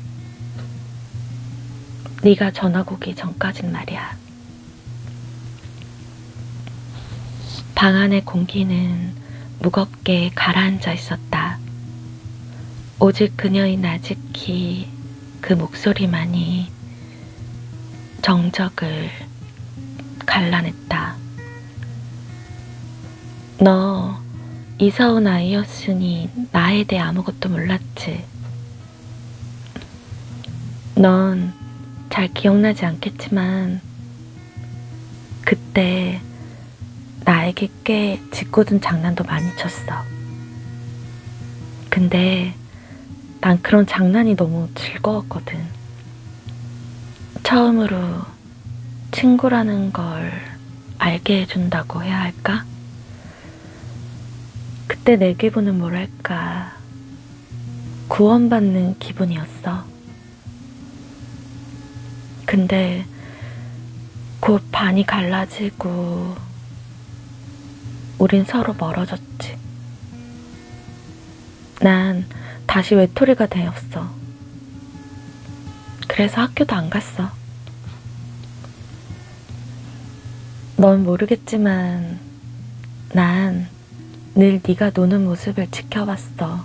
네가 전학 오기 전까진 말이야. 방 안의 공기는 무겁게 가라앉아 있었다. 오직 그녀의 나직히 그 목소리만이 정적을 갈라냈다. 너 이사 온 아이였으니 나에 대해 아무것도 몰랐지. 넌 잘 기억나지 않겠지만 그때 나에게 꽤 짓궂은 장난도 많이 쳤어. 근데 난 그런 장난이 너무 즐거웠거든. 처음으로 친구라는 걸 알게 해준다고 해야 할까? 그때 내 기분은 뭐랄까, 구원받는 기분이었어. 근데 곧 반이 갈라지고 우린 서로 멀어졌지. 난 다시 외톨이가 되었어. 그래서 학교도 안 갔어. 넌 모르겠지만 난 늘 네가 노는 모습을 지켜봤어.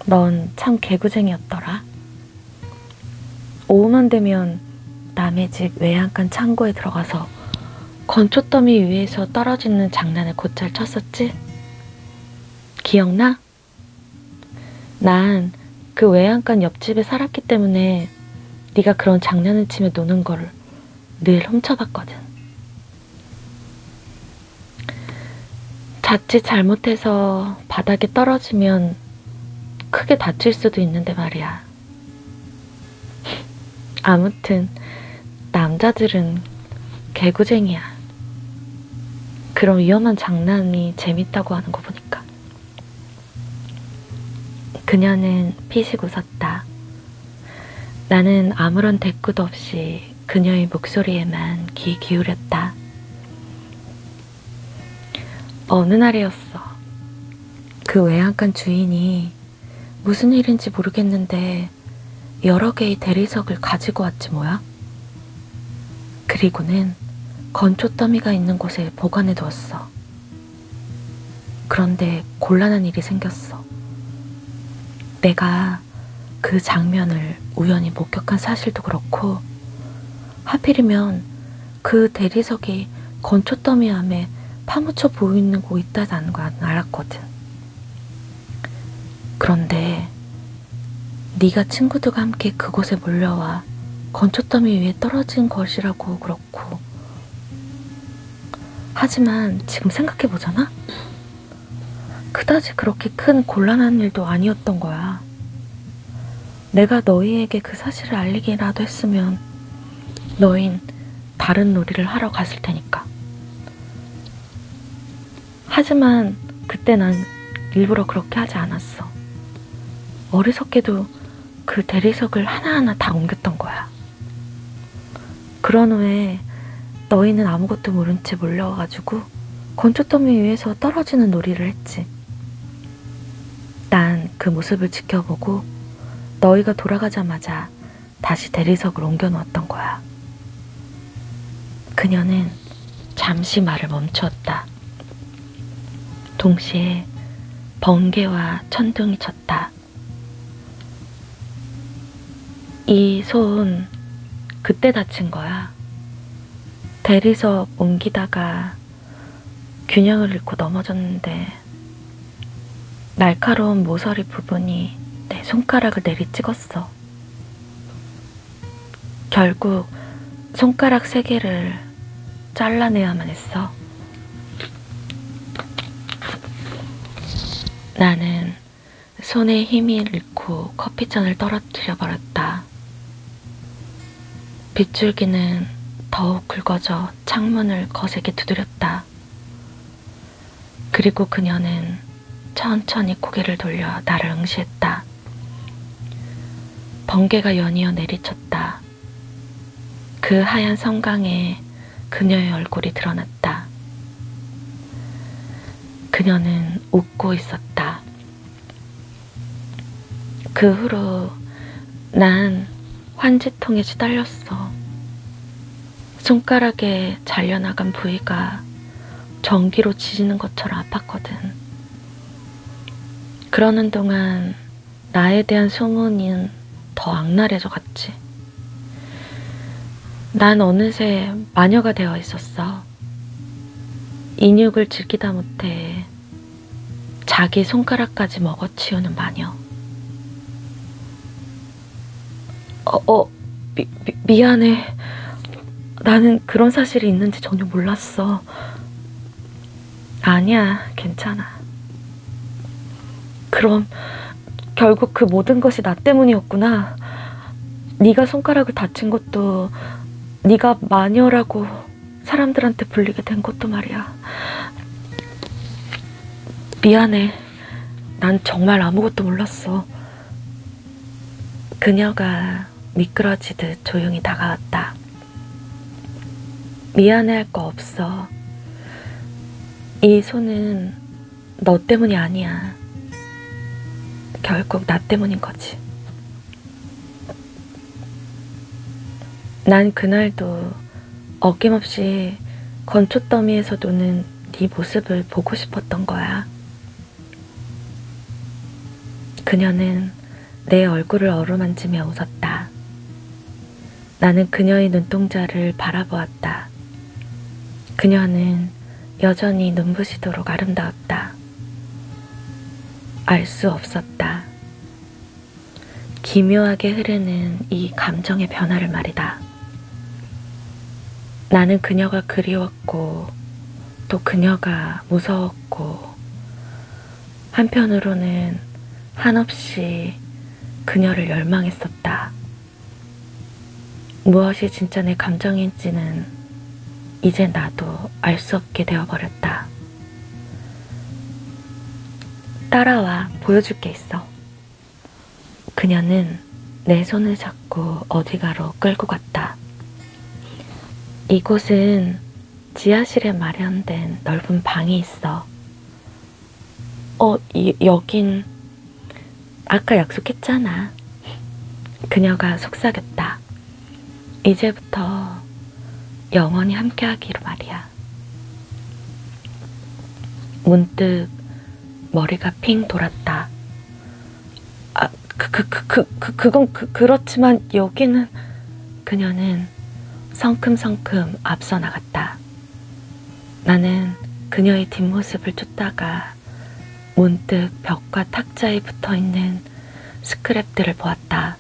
넌 참 개구쟁이였더라. 오후만 되면 남의 집 외양간 창고에 들어가서 건초더미 위에서 떨어지는 장난을 곧잘 쳤었지? 기억나? 난 그 외양간 옆집에 살았기 때문에 네가 그런 장난을 치며 노는 걸 늘 훔쳐봤거든. 자칫 잘못해서 바닥에 떨어지면 크게 다칠 수도 있는데 말이야. 아무튼 남자들은 개구쟁이야. 그런 위험한 장난이 재밌다고 하는 거 보니까. 그녀는 피식 웃었다. 나는 아무런 대꾸도 없이 그녀의 목소리에만 귀 기울였다. 어느 날이었어. 그 외양간 주인이 무슨 일인지 모르겠는데 여러 개의 대리석을 가지고 왔지 뭐야. 그리고는 건초 더미가 있는 곳에 보관해 두었어. 그런데 곤란한 일이 생겼어. 내가 그 장면을 우연히 목격한 사실도 그렇고, 하필이면 그 대리석이 건초 더미 안에 파묻혀 보이고 있다는 걸 알았거든. 그런데 네가 친구들과 함께 그곳에 몰려와 건초 더미 위에 떨어진 것이라고 그렇고, 하지만 지금 생각해보잖아? 그다지 그렇게 큰 곤란한 일도 아니었던 거야. 내가 너희에게 그 사실을 알리기라도 했으면 너흰 다른 놀이를 하러 갔을 테니까. 하지만 그때 난 일부러 그렇게 하지 않았어. 어리석게도 그 대리석을 하나하나 다 옮겼던 거야. 그런 후에 너희는 아무것도 모른 채 몰려와가지고 건초더미 위에서 떨어지는 놀이를 했지. 난 그 모습을 지켜보고 너희가 돌아가자마자 다시 대리석을 옮겨 놓았던 거야. 그녀는 잠시 말을 멈추었다. 동시에 번개와 천둥이 쳤다. 이 손 그때 다친 거야. 대리석 옮기다가 균형을 잃고 넘어졌는데 날카로운 모서리 부분이 내 손가락을 내리찍었어. 결국 손가락 3개를 잘라내야만 했어. 나는 손에 힘이 잃고 커피잔을 떨어뜨려 버렸다. 빗줄기는 더욱 굵어져 창문을 거세게 두드렸다. 그리고 그녀는 천천히 고개를 돌려 나를 응시했다. 번개가 연이어 내리쳤다. 그 하얀 섬광에 그녀의 얼굴이 드러났다. 그녀는 웃고 있었다. 그 후로 난 환지통에 시달렸어. 손가락에 잘려나간 부위가 전기로 지지는 것처럼 아팠거든. 그러는 동안 나에 대한 소문은 더 악랄해져 갔지. 난 어느새 마녀가 되어 있었어. 인육을 즐기다 못해 자기 손가락까지 먹어치우는 마녀. 미안해. 나는 그런 사실이 있는지 전혀 몰랐어. 아니야, 괜찮아. 그럼 결국 그 모든 것이 나 때문이었구나. 네가 손가락을 다친 것도, 네가 마녀라고 사람들한테 불리게 된 것도 말이야. 미안해. 난 정말 아무것도 몰랐어. 그녀가 미끄러지듯 조용히 다가왔다. 미안해할 거 없어. 이 손은 너 때문이 아니야. 결국 나 때문인 거지. 난 그날도 어김없이 건초더미에서 노는 네 모습을 보고 싶었던 거야. 그녀는 내 얼굴을 어루만지며 웃었다. 나는 그녀의 눈동자를 바라보았다. 그녀는 여전히 눈부시도록 아름다웠다. 알 수 없었다. 기묘하게 흐르는 이 감정의 변화를 말이다. 나는 그녀가 그리웠고 또 그녀가 무서웠고 한편으로는 한없이 그녀를 열망했었다. 무엇이 진짜 내 감정인지는 이제 나도 알 수 없게 되어버렸다. 따라와, 보여줄 게 있어. 그녀는 내 손을 잡고 어디가로 끌고 갔다. 이곳은 지하실에 마련된 넓은 방이 있어. 여긴 아까 약속했잖아. 그녀가 속삭였다. 이제부터 영원히 함께하기로 말이야. 문득 머리가 핑 돌았다. 그건 그렇지만 여기는. 그녀는 성큼성큼 앞서 나갔다. 나는 그녀의 뒷모습을 쫓다가 문득 벽과 탁자에 붙어있는 스크랩들을 보았다.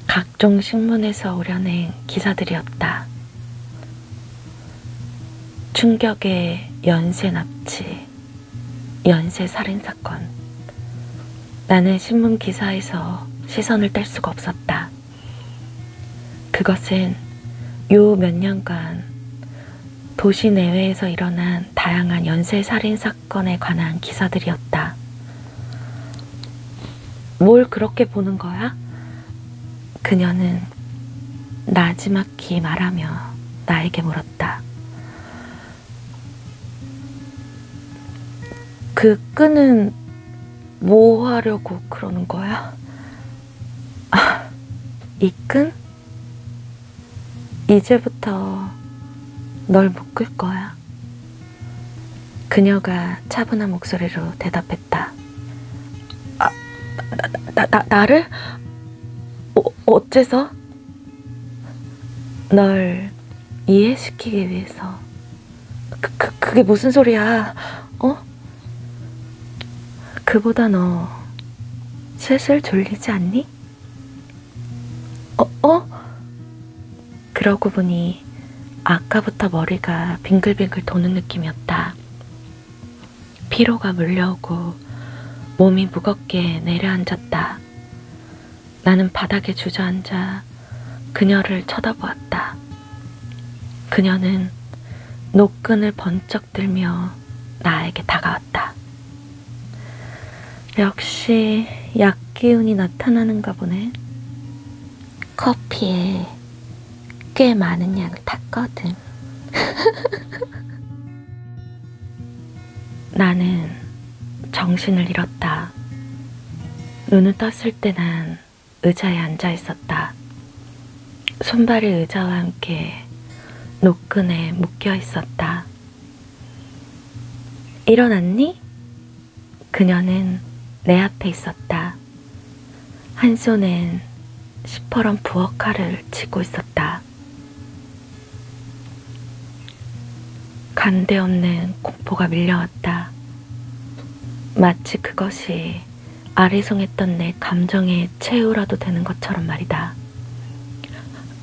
각종 신문에서 오려낸 기사들이었다. 충격의 연쇄 납치, 연쇄 살인사건. 나는 신문 기사에서 시선을 뗄 수가 없었다. 그것은 요 몇 년간 도시 내외에서 일어난 다양한 연쇄 살인사건에 관한 기사들이었다. 뭘 그렇게 보는 거야? 그녀는 나지막히 말하며 나에게 물었다. 그 끈은 뭐 하려고 그러는 거야? 이 끈? 이제부터 널 묶을 거야. 그녀가 차분한 목소리로 대답했다. 나를? 어째서? 널 이해시키기 위해서. 그게 무슨 소리야? 그보다 너 슬슬 졸리지 않니? 그러고 보니 아까부터 머리가 빙글빙글 도는 느낌이었다. 피로가 몰려오고 몸이 무겁게 내려앉았다. 나는 바닥에 주저앉아 그녀를 쳐다보았다. 그녀는 노끈을 번쩍 들며 나에게 다가왔다. 역시 약기운이 나타나는가 보네. 커피에 꽤 많은 양을 탔거든. 나는 정신을 잃었다. 눈을 떴을 때 난 의자에 앉아 있었다. 손발이 의자와 함께 노끈에 묶여 있었다. 일어났니? 그녀는 내 앞에 있었다. 한 손엔 시퍼런 부엌칼을 쥐고 있었다. 간데 없는 공포가 밀려왔다. 마치 그것이 아리송했던 내 감정의 최후라도 되는 것처럼 말이다.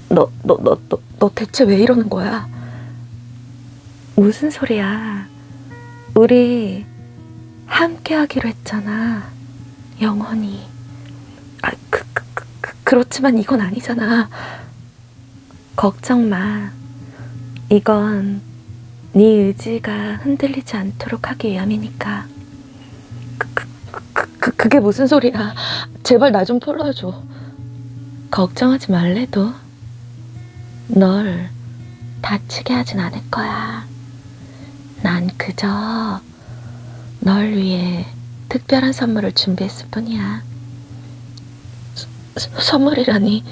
너 대체 왜 이러는 거야? 무슨 소리야? 우리 함께 하기로 했잖아. 영원히. 그렇지만 이건 아니잖아. 걱정 마. 이건 네 의지가 흔들리지 않도록 하기 위함이니까. 그게 무슨 소리야? 제발 나 좀 풀어줘. 걱정하지 말래도 널 다치게 하진 않을 거야. 난 그저 널 위해 특별한 선물을 준비했을 뿐이야. 선물이라니?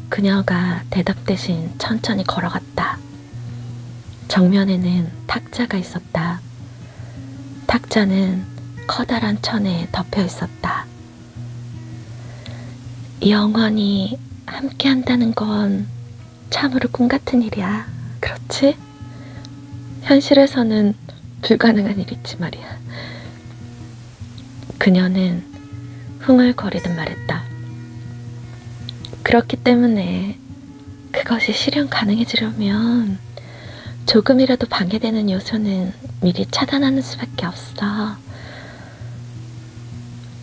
그녀가 대답 대신 천천히 걸어갔다. 정면에는 탁자가 있었다. 탁자는 커다란 천에 덮여 있었다. 영원히 함께 한다는 건 참으로 꿈 같은 일이야. 그렇지? 현실에서는 불가능한 일이지 말이야. 그녀는 흥얼거리듯 말했다. 그렇기 때문에 그것이 실현 가능해지려면 조금이라도 방해되는 요소는 미리 차단하는 수밖에 없어.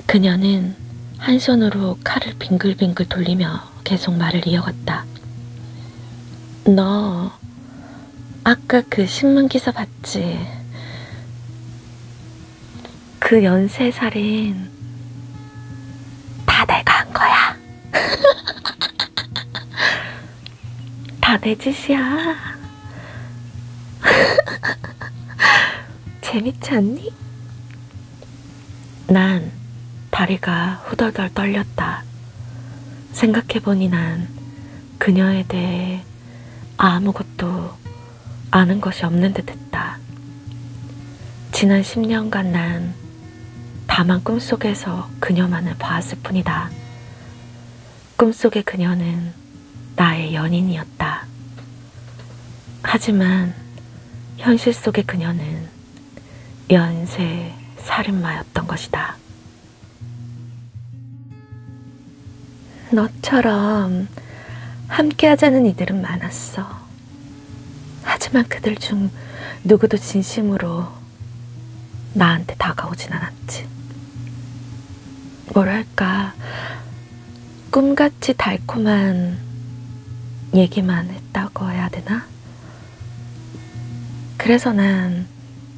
그녀는 한 손으로 칼을 빙글빙글 돌리며 계속 말을 이어갔다. 너 아까 그 신문 기사 봤지? 그 연쇄살인 다 내가 한 거야. 다 내 짓이야. 재밌지 않니? 난 다리가 후덜덜 떨렸다. 생각해보니 난 그녀에 대해 아무것도 아는 것이 없는 듯 했다. 지난 10년간 난 다만 꿈속에서 그녀만을 봐왔을 뿐이다. 꿈속의 그녀는 나의 연인이었다. 하지만 현실 속의 그녀는 연쇄 살인마였던 것이다. 너처럼 함께하자는 이들은 많았어. 하지만 그들 중 누구도 진심으로 나한테 다가오진 않았지. 뭐랄까, 꿈같이 달콤한 얘기만 했다고 해야 되나? 그래서 난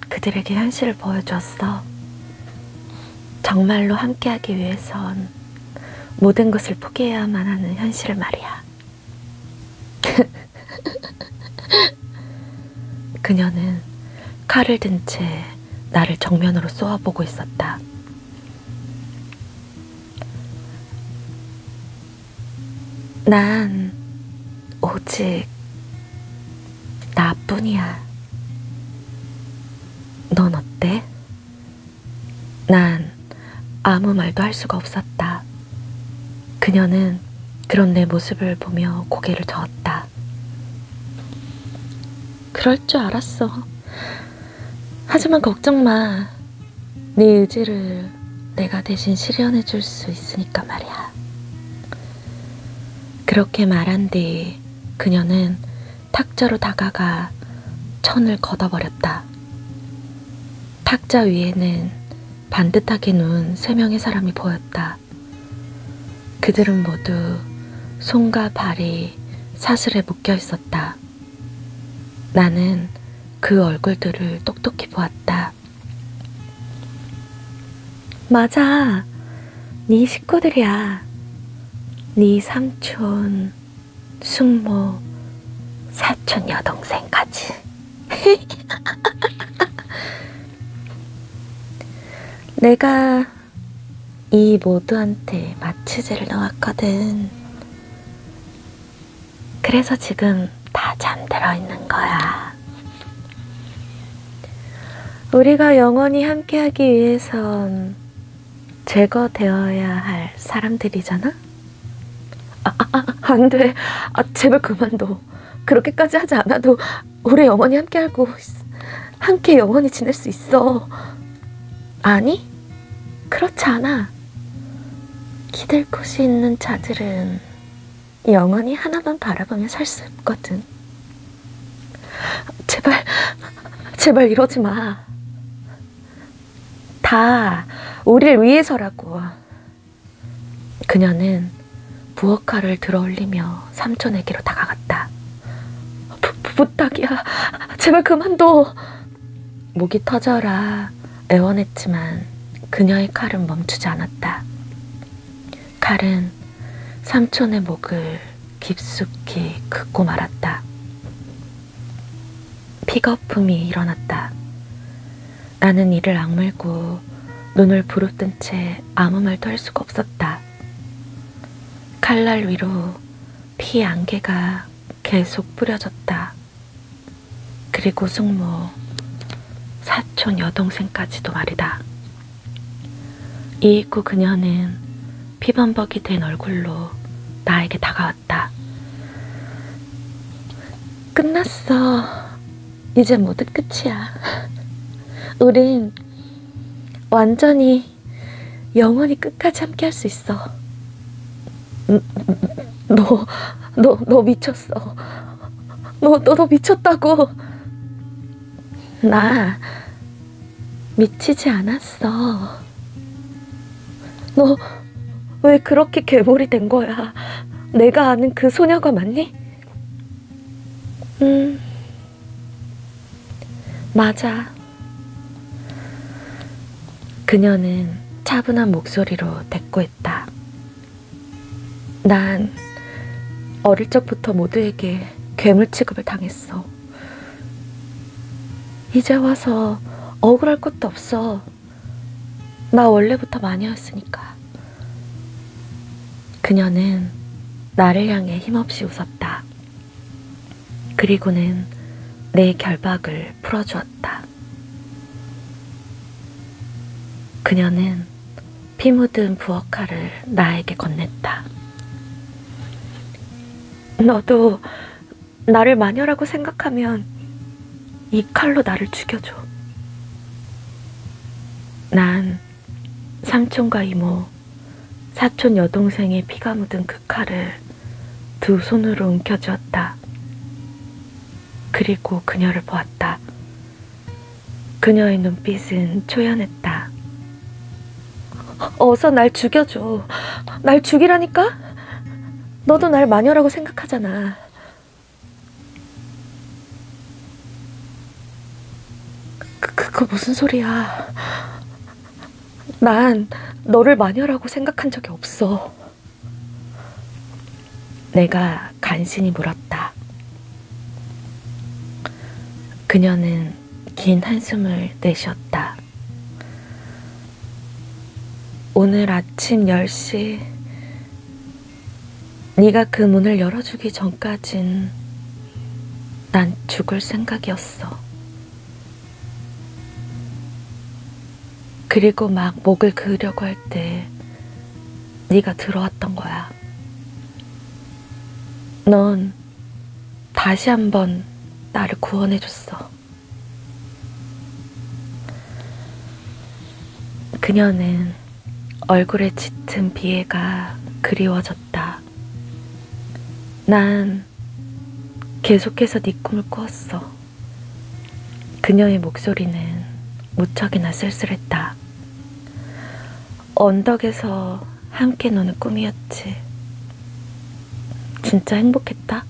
그들에게 현실을 보여줬어. 정말로 함께하기 위해선 모든 것을 포기해야만 하는 현실을 말이야. 그녀는 칼을 든 채 나를 정면으로 쏘아보고 있었다. 난 오직 나뿐이야. 넌 어때? 난 아무 말도 할 수가 없었다. 그녀는 그런 내 모습을 보며 고개를 저었다. 그럴 줄 알았어. 하지만 걱정 마. 네 의지를 내가 대신 실현해 줄 수 있으니까 말이야. 그렇게 말한 뒤 그녀는 탁자로 다가가 천을 걷어버렸다. 탁자 위에는 반듯하게 누운 3명의 사람이 보였다. 그들은 모두 손과 발이 사슬에 묶여 있었다. 나는 그 얼굴들을 똑똑히 보았다. 맞아. 네 식구들이야. 네 삼촌, 숙모, 사촌 여동생까지. 내가 이 모두한테 마취제를 넣었거든. 그래서 지금 다 잠들어 있는 거야. 우리가 영원히 함께하기 위해선 제거되어야 할 사람들이잖아? 안 돼. 제발 그만둬. 그렇게까지 하지 않아도 우리 영원히 함께 영원히 지낼 수 있어. 아니, 그렇지 않아. 기댈 곳이 있는 자들은 영원히 하나만 바라보며 살 수 없거든. 제발 이러지 마. 다 우리를 위해서라고. 그녀는 부엌칼을 들어 올리며 삼촌에게로 다가갔다. 부탁이야. 제발 그만둬. 목이 터져라 애원했지만 그녀의 칼은 멈추지 않았다. 칼은 삼촌의 목을 깊숙이 긋고 말았다. 픽거품이 일어났다. 나는 이를 악물고 눈을 부릅뜬 채 아무 말도 할 수가 없었다. 칼날 위로 피 안개가 계속 뿌려졌다. 그리고 숙모, 사촌 여동생까지도 말이다. 이윽고 그녀는 피범벅이 된 얼굴로 나에게 다가왔다. 끝났어. 이제 모두 끝이야. 우린 완전히 영원히 끝까지 함께 할 수 있어. 너 미쳤어. 너 미쳤다고. 나 미치지 않았어. 너 왜 그렇게 괴물이 된 거야? 내가 아는 그 소녀가 맞니? 맞아. 그녀는 차분한 목소리로 대꾸했다. 난 어릴 적부터 모두에게 괴물 취급을 당했어. 이제 와서 억울할 것도 없어. 나 원래부터 마녀였으니까. 그녀는 나를 향해 힘없이 웃었다. 그리고는 내 결박을 풀어주었다. 그녀는 피 묻은 부엌칼을 나에게 건넸다. 너도 나를 마녀라고 생각하면 이 칼로 나를 죽여줘. 난 삼촌과 이모, 사촌 여동생의 피가 묻은 그 칼을 두 손으로 움켜쥐었다. 그리고 그녀를 보았다. 그녀의 눈빛은 초연했다. 어서 날 죽여줘. 날 죽이라니까? 너도 날 마녀라고 생각하잖아. 그거 무슨 소리야. 난 너를 마녀라고 생각한 적이 없어. 내가 간신히 물었다. 그녀는 긴 한숨을 내쉬었다. 오늘 아침 10시 네가 그 문을 열어주기 전까진 난 죽을 생각이었어. 그리고 막 목을 그으려고 할 때 네가 들어왔던 거야. 넌 다시 한번 나를 구원해줬어. 그녀는 얼굴에 짙은 비애가 그리워졌다. 난 계속해서 네 꿈을 꾸었어. 그녀의 목소리는 무척이나 쓸쓸했다. 언덕에서 함께 노는 꿈이었지. 진짜 행복했다.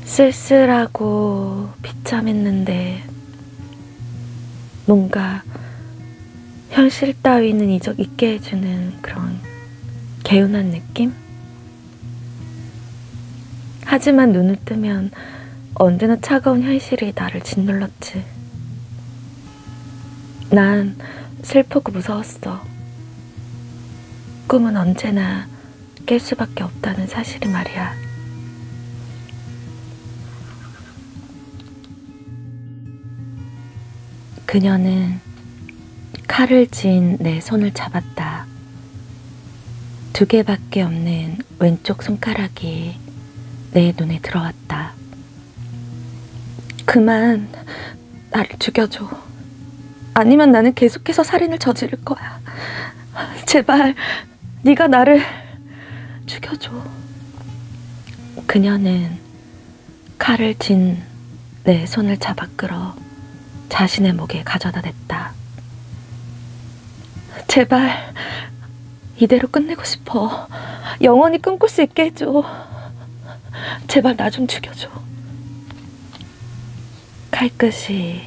쓸쓸하고 비참했는데 뭔가 현실 따위는 잊게 해주는 그런 개운한 느낌? 하지만 눈을 뜨면 언제나 차가운 현실이 나를 짓눌렀지. 난 슬프고 무서웠어. 꿈은 언제나 깰 수밖에 없다는 사실이 말이야. 그녀는 칼을 쥔 내 손을 잡았다. 2개밖에 없는 왼쪽 손가락이 내 눈에 들어왔다. 그만 나를 죽여줘. 아니면 나는 계속해서 살인을 저지를 거야. 제발 네가 나를 죽여줘. 그녀는 칼을 쥔 내 손을 잡아 끌어 자신의 목에 가져다 댔다. 제발 이대로 끝내고 싶어. 영원히 꿈꿀 수 있게 해줘. 제발 나 좀 죽여줘. 칼끝이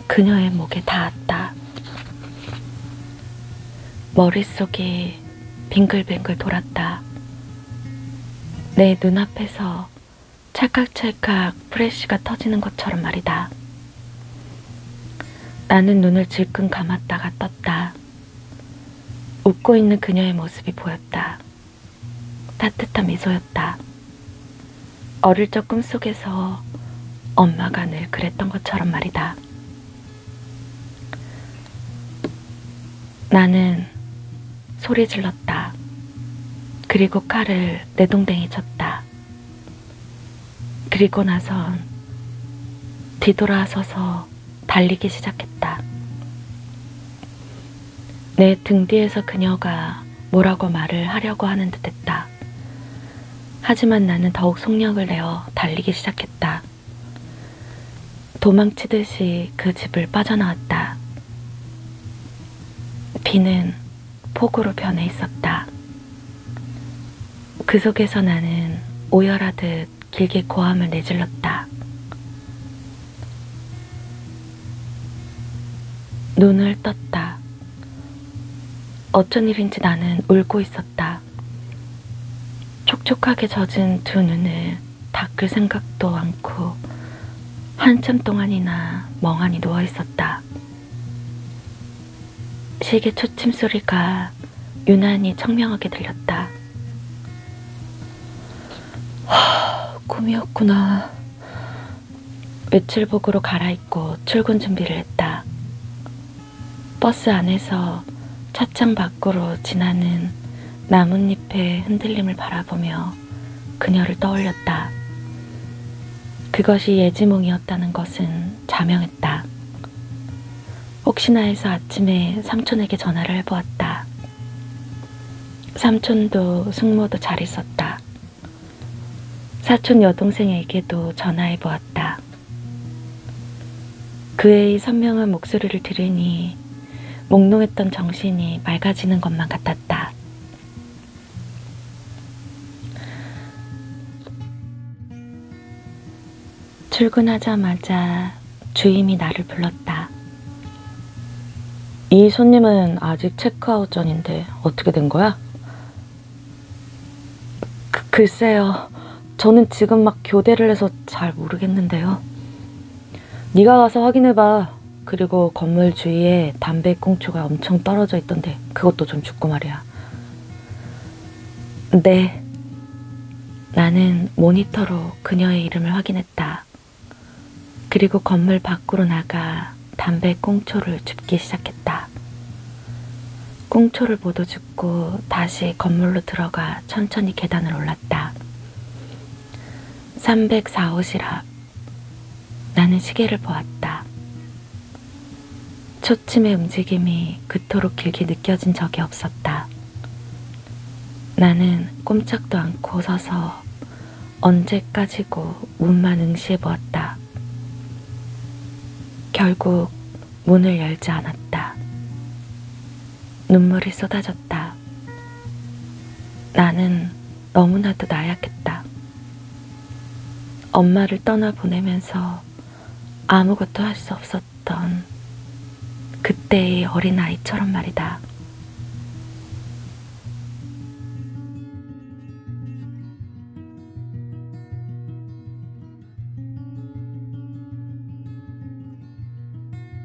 그녀의 목에 닿았다. 머릿속이 빙글빙글 돌았다. 내 눈앞에서 찰칵찰칵 프레쉬가 터지는 것처럼 말이다. 나는 눈을 질끈 감았다가 떴다. 웃고 있는 그녀의 모습이 보였다. 따뜻한 미소였다. 어릴 적 꿈속에서 엄마가 늘 그랬던 것처럼 말이다. 나는 소리 질렀다. 그리고 칼을 내 동댕이에 쳤다. 그리고 나선 뒤돌아서서 달리기 시작했다. 내 등 뒤에서 그녀가 뭐라고 말을 하려고 하는 듯 했다. 하지만 나는 더욱 속력을 내어 달리기 시작했다. 도망치듯이 그 집을 빠져나왔다. 비는 폭우로 변해 있었다. 그 속에서 나는 오열하듯 길게 고함을 내질렀다. 눈을 떴다. 어쩐 일인지 나는 울고 있었다. 촉촉하게 젖은 두 눈을 닦을 생각도 않고 한참 동안이나 멍하니 누워 있었다. 시계 초침 소리가 유난히 청명하게 들렸다. 꿈이 밤이었구나. 외출복으로 갈아입고 출근 준비를 했다. 버스 안에서 차창 밖으로 지나는 나뭇잎의 흔들림을 바라보며 그녀를 떠올렸다. 그것이 예지몽이었다는 것은 자명했다. 혹시나 해서 아침에 삼촌에게 전화를 해보았다. 삼촌도 숙모도 잘 있었다. 사촌 여동생에게도 전화해보았다. 그의 선명한 목소리를 들으니 몽롱했던 정신이 맑아지는 것만 같았다. 출근하자마자 주임이 나를 불렀다. 이 손님은 아직 체크아웃 전인데 어떻게 된 거야? 글쎄요. 저는 지금 막 교대를 해서 잘 모르겠는데요. 네가 가서 확인해봐. 그리고 건물 주위에 담배 꽁초가 엄청 떨어져 있던데 그것도 좀 줍고 말이야. 네. 나는 모니터로 그녀의 이름을 확인했다. 그리고 건물 밖으로 나가 담배 꽁초를 줍기 시작했다. 꽁초를 모두 줍고 다시 건물로 들어가 천천히 계단을 올랐다. 304호실 앞. 나는 시계를 보았다. 초침의 움직임이 그토록 길게 느껴진 적이 없었다. 나는 꼼짝도 않고 서서 언제까지고 문만 응시해 보았다. 결국 문을 열지 않았다. 눈물이 쏟아졌다. 나는 너무나도 나약했다. 엄마를 떠나보내면서 아무것도 할 수 없었던 그때의 어린아이처럼 말이다.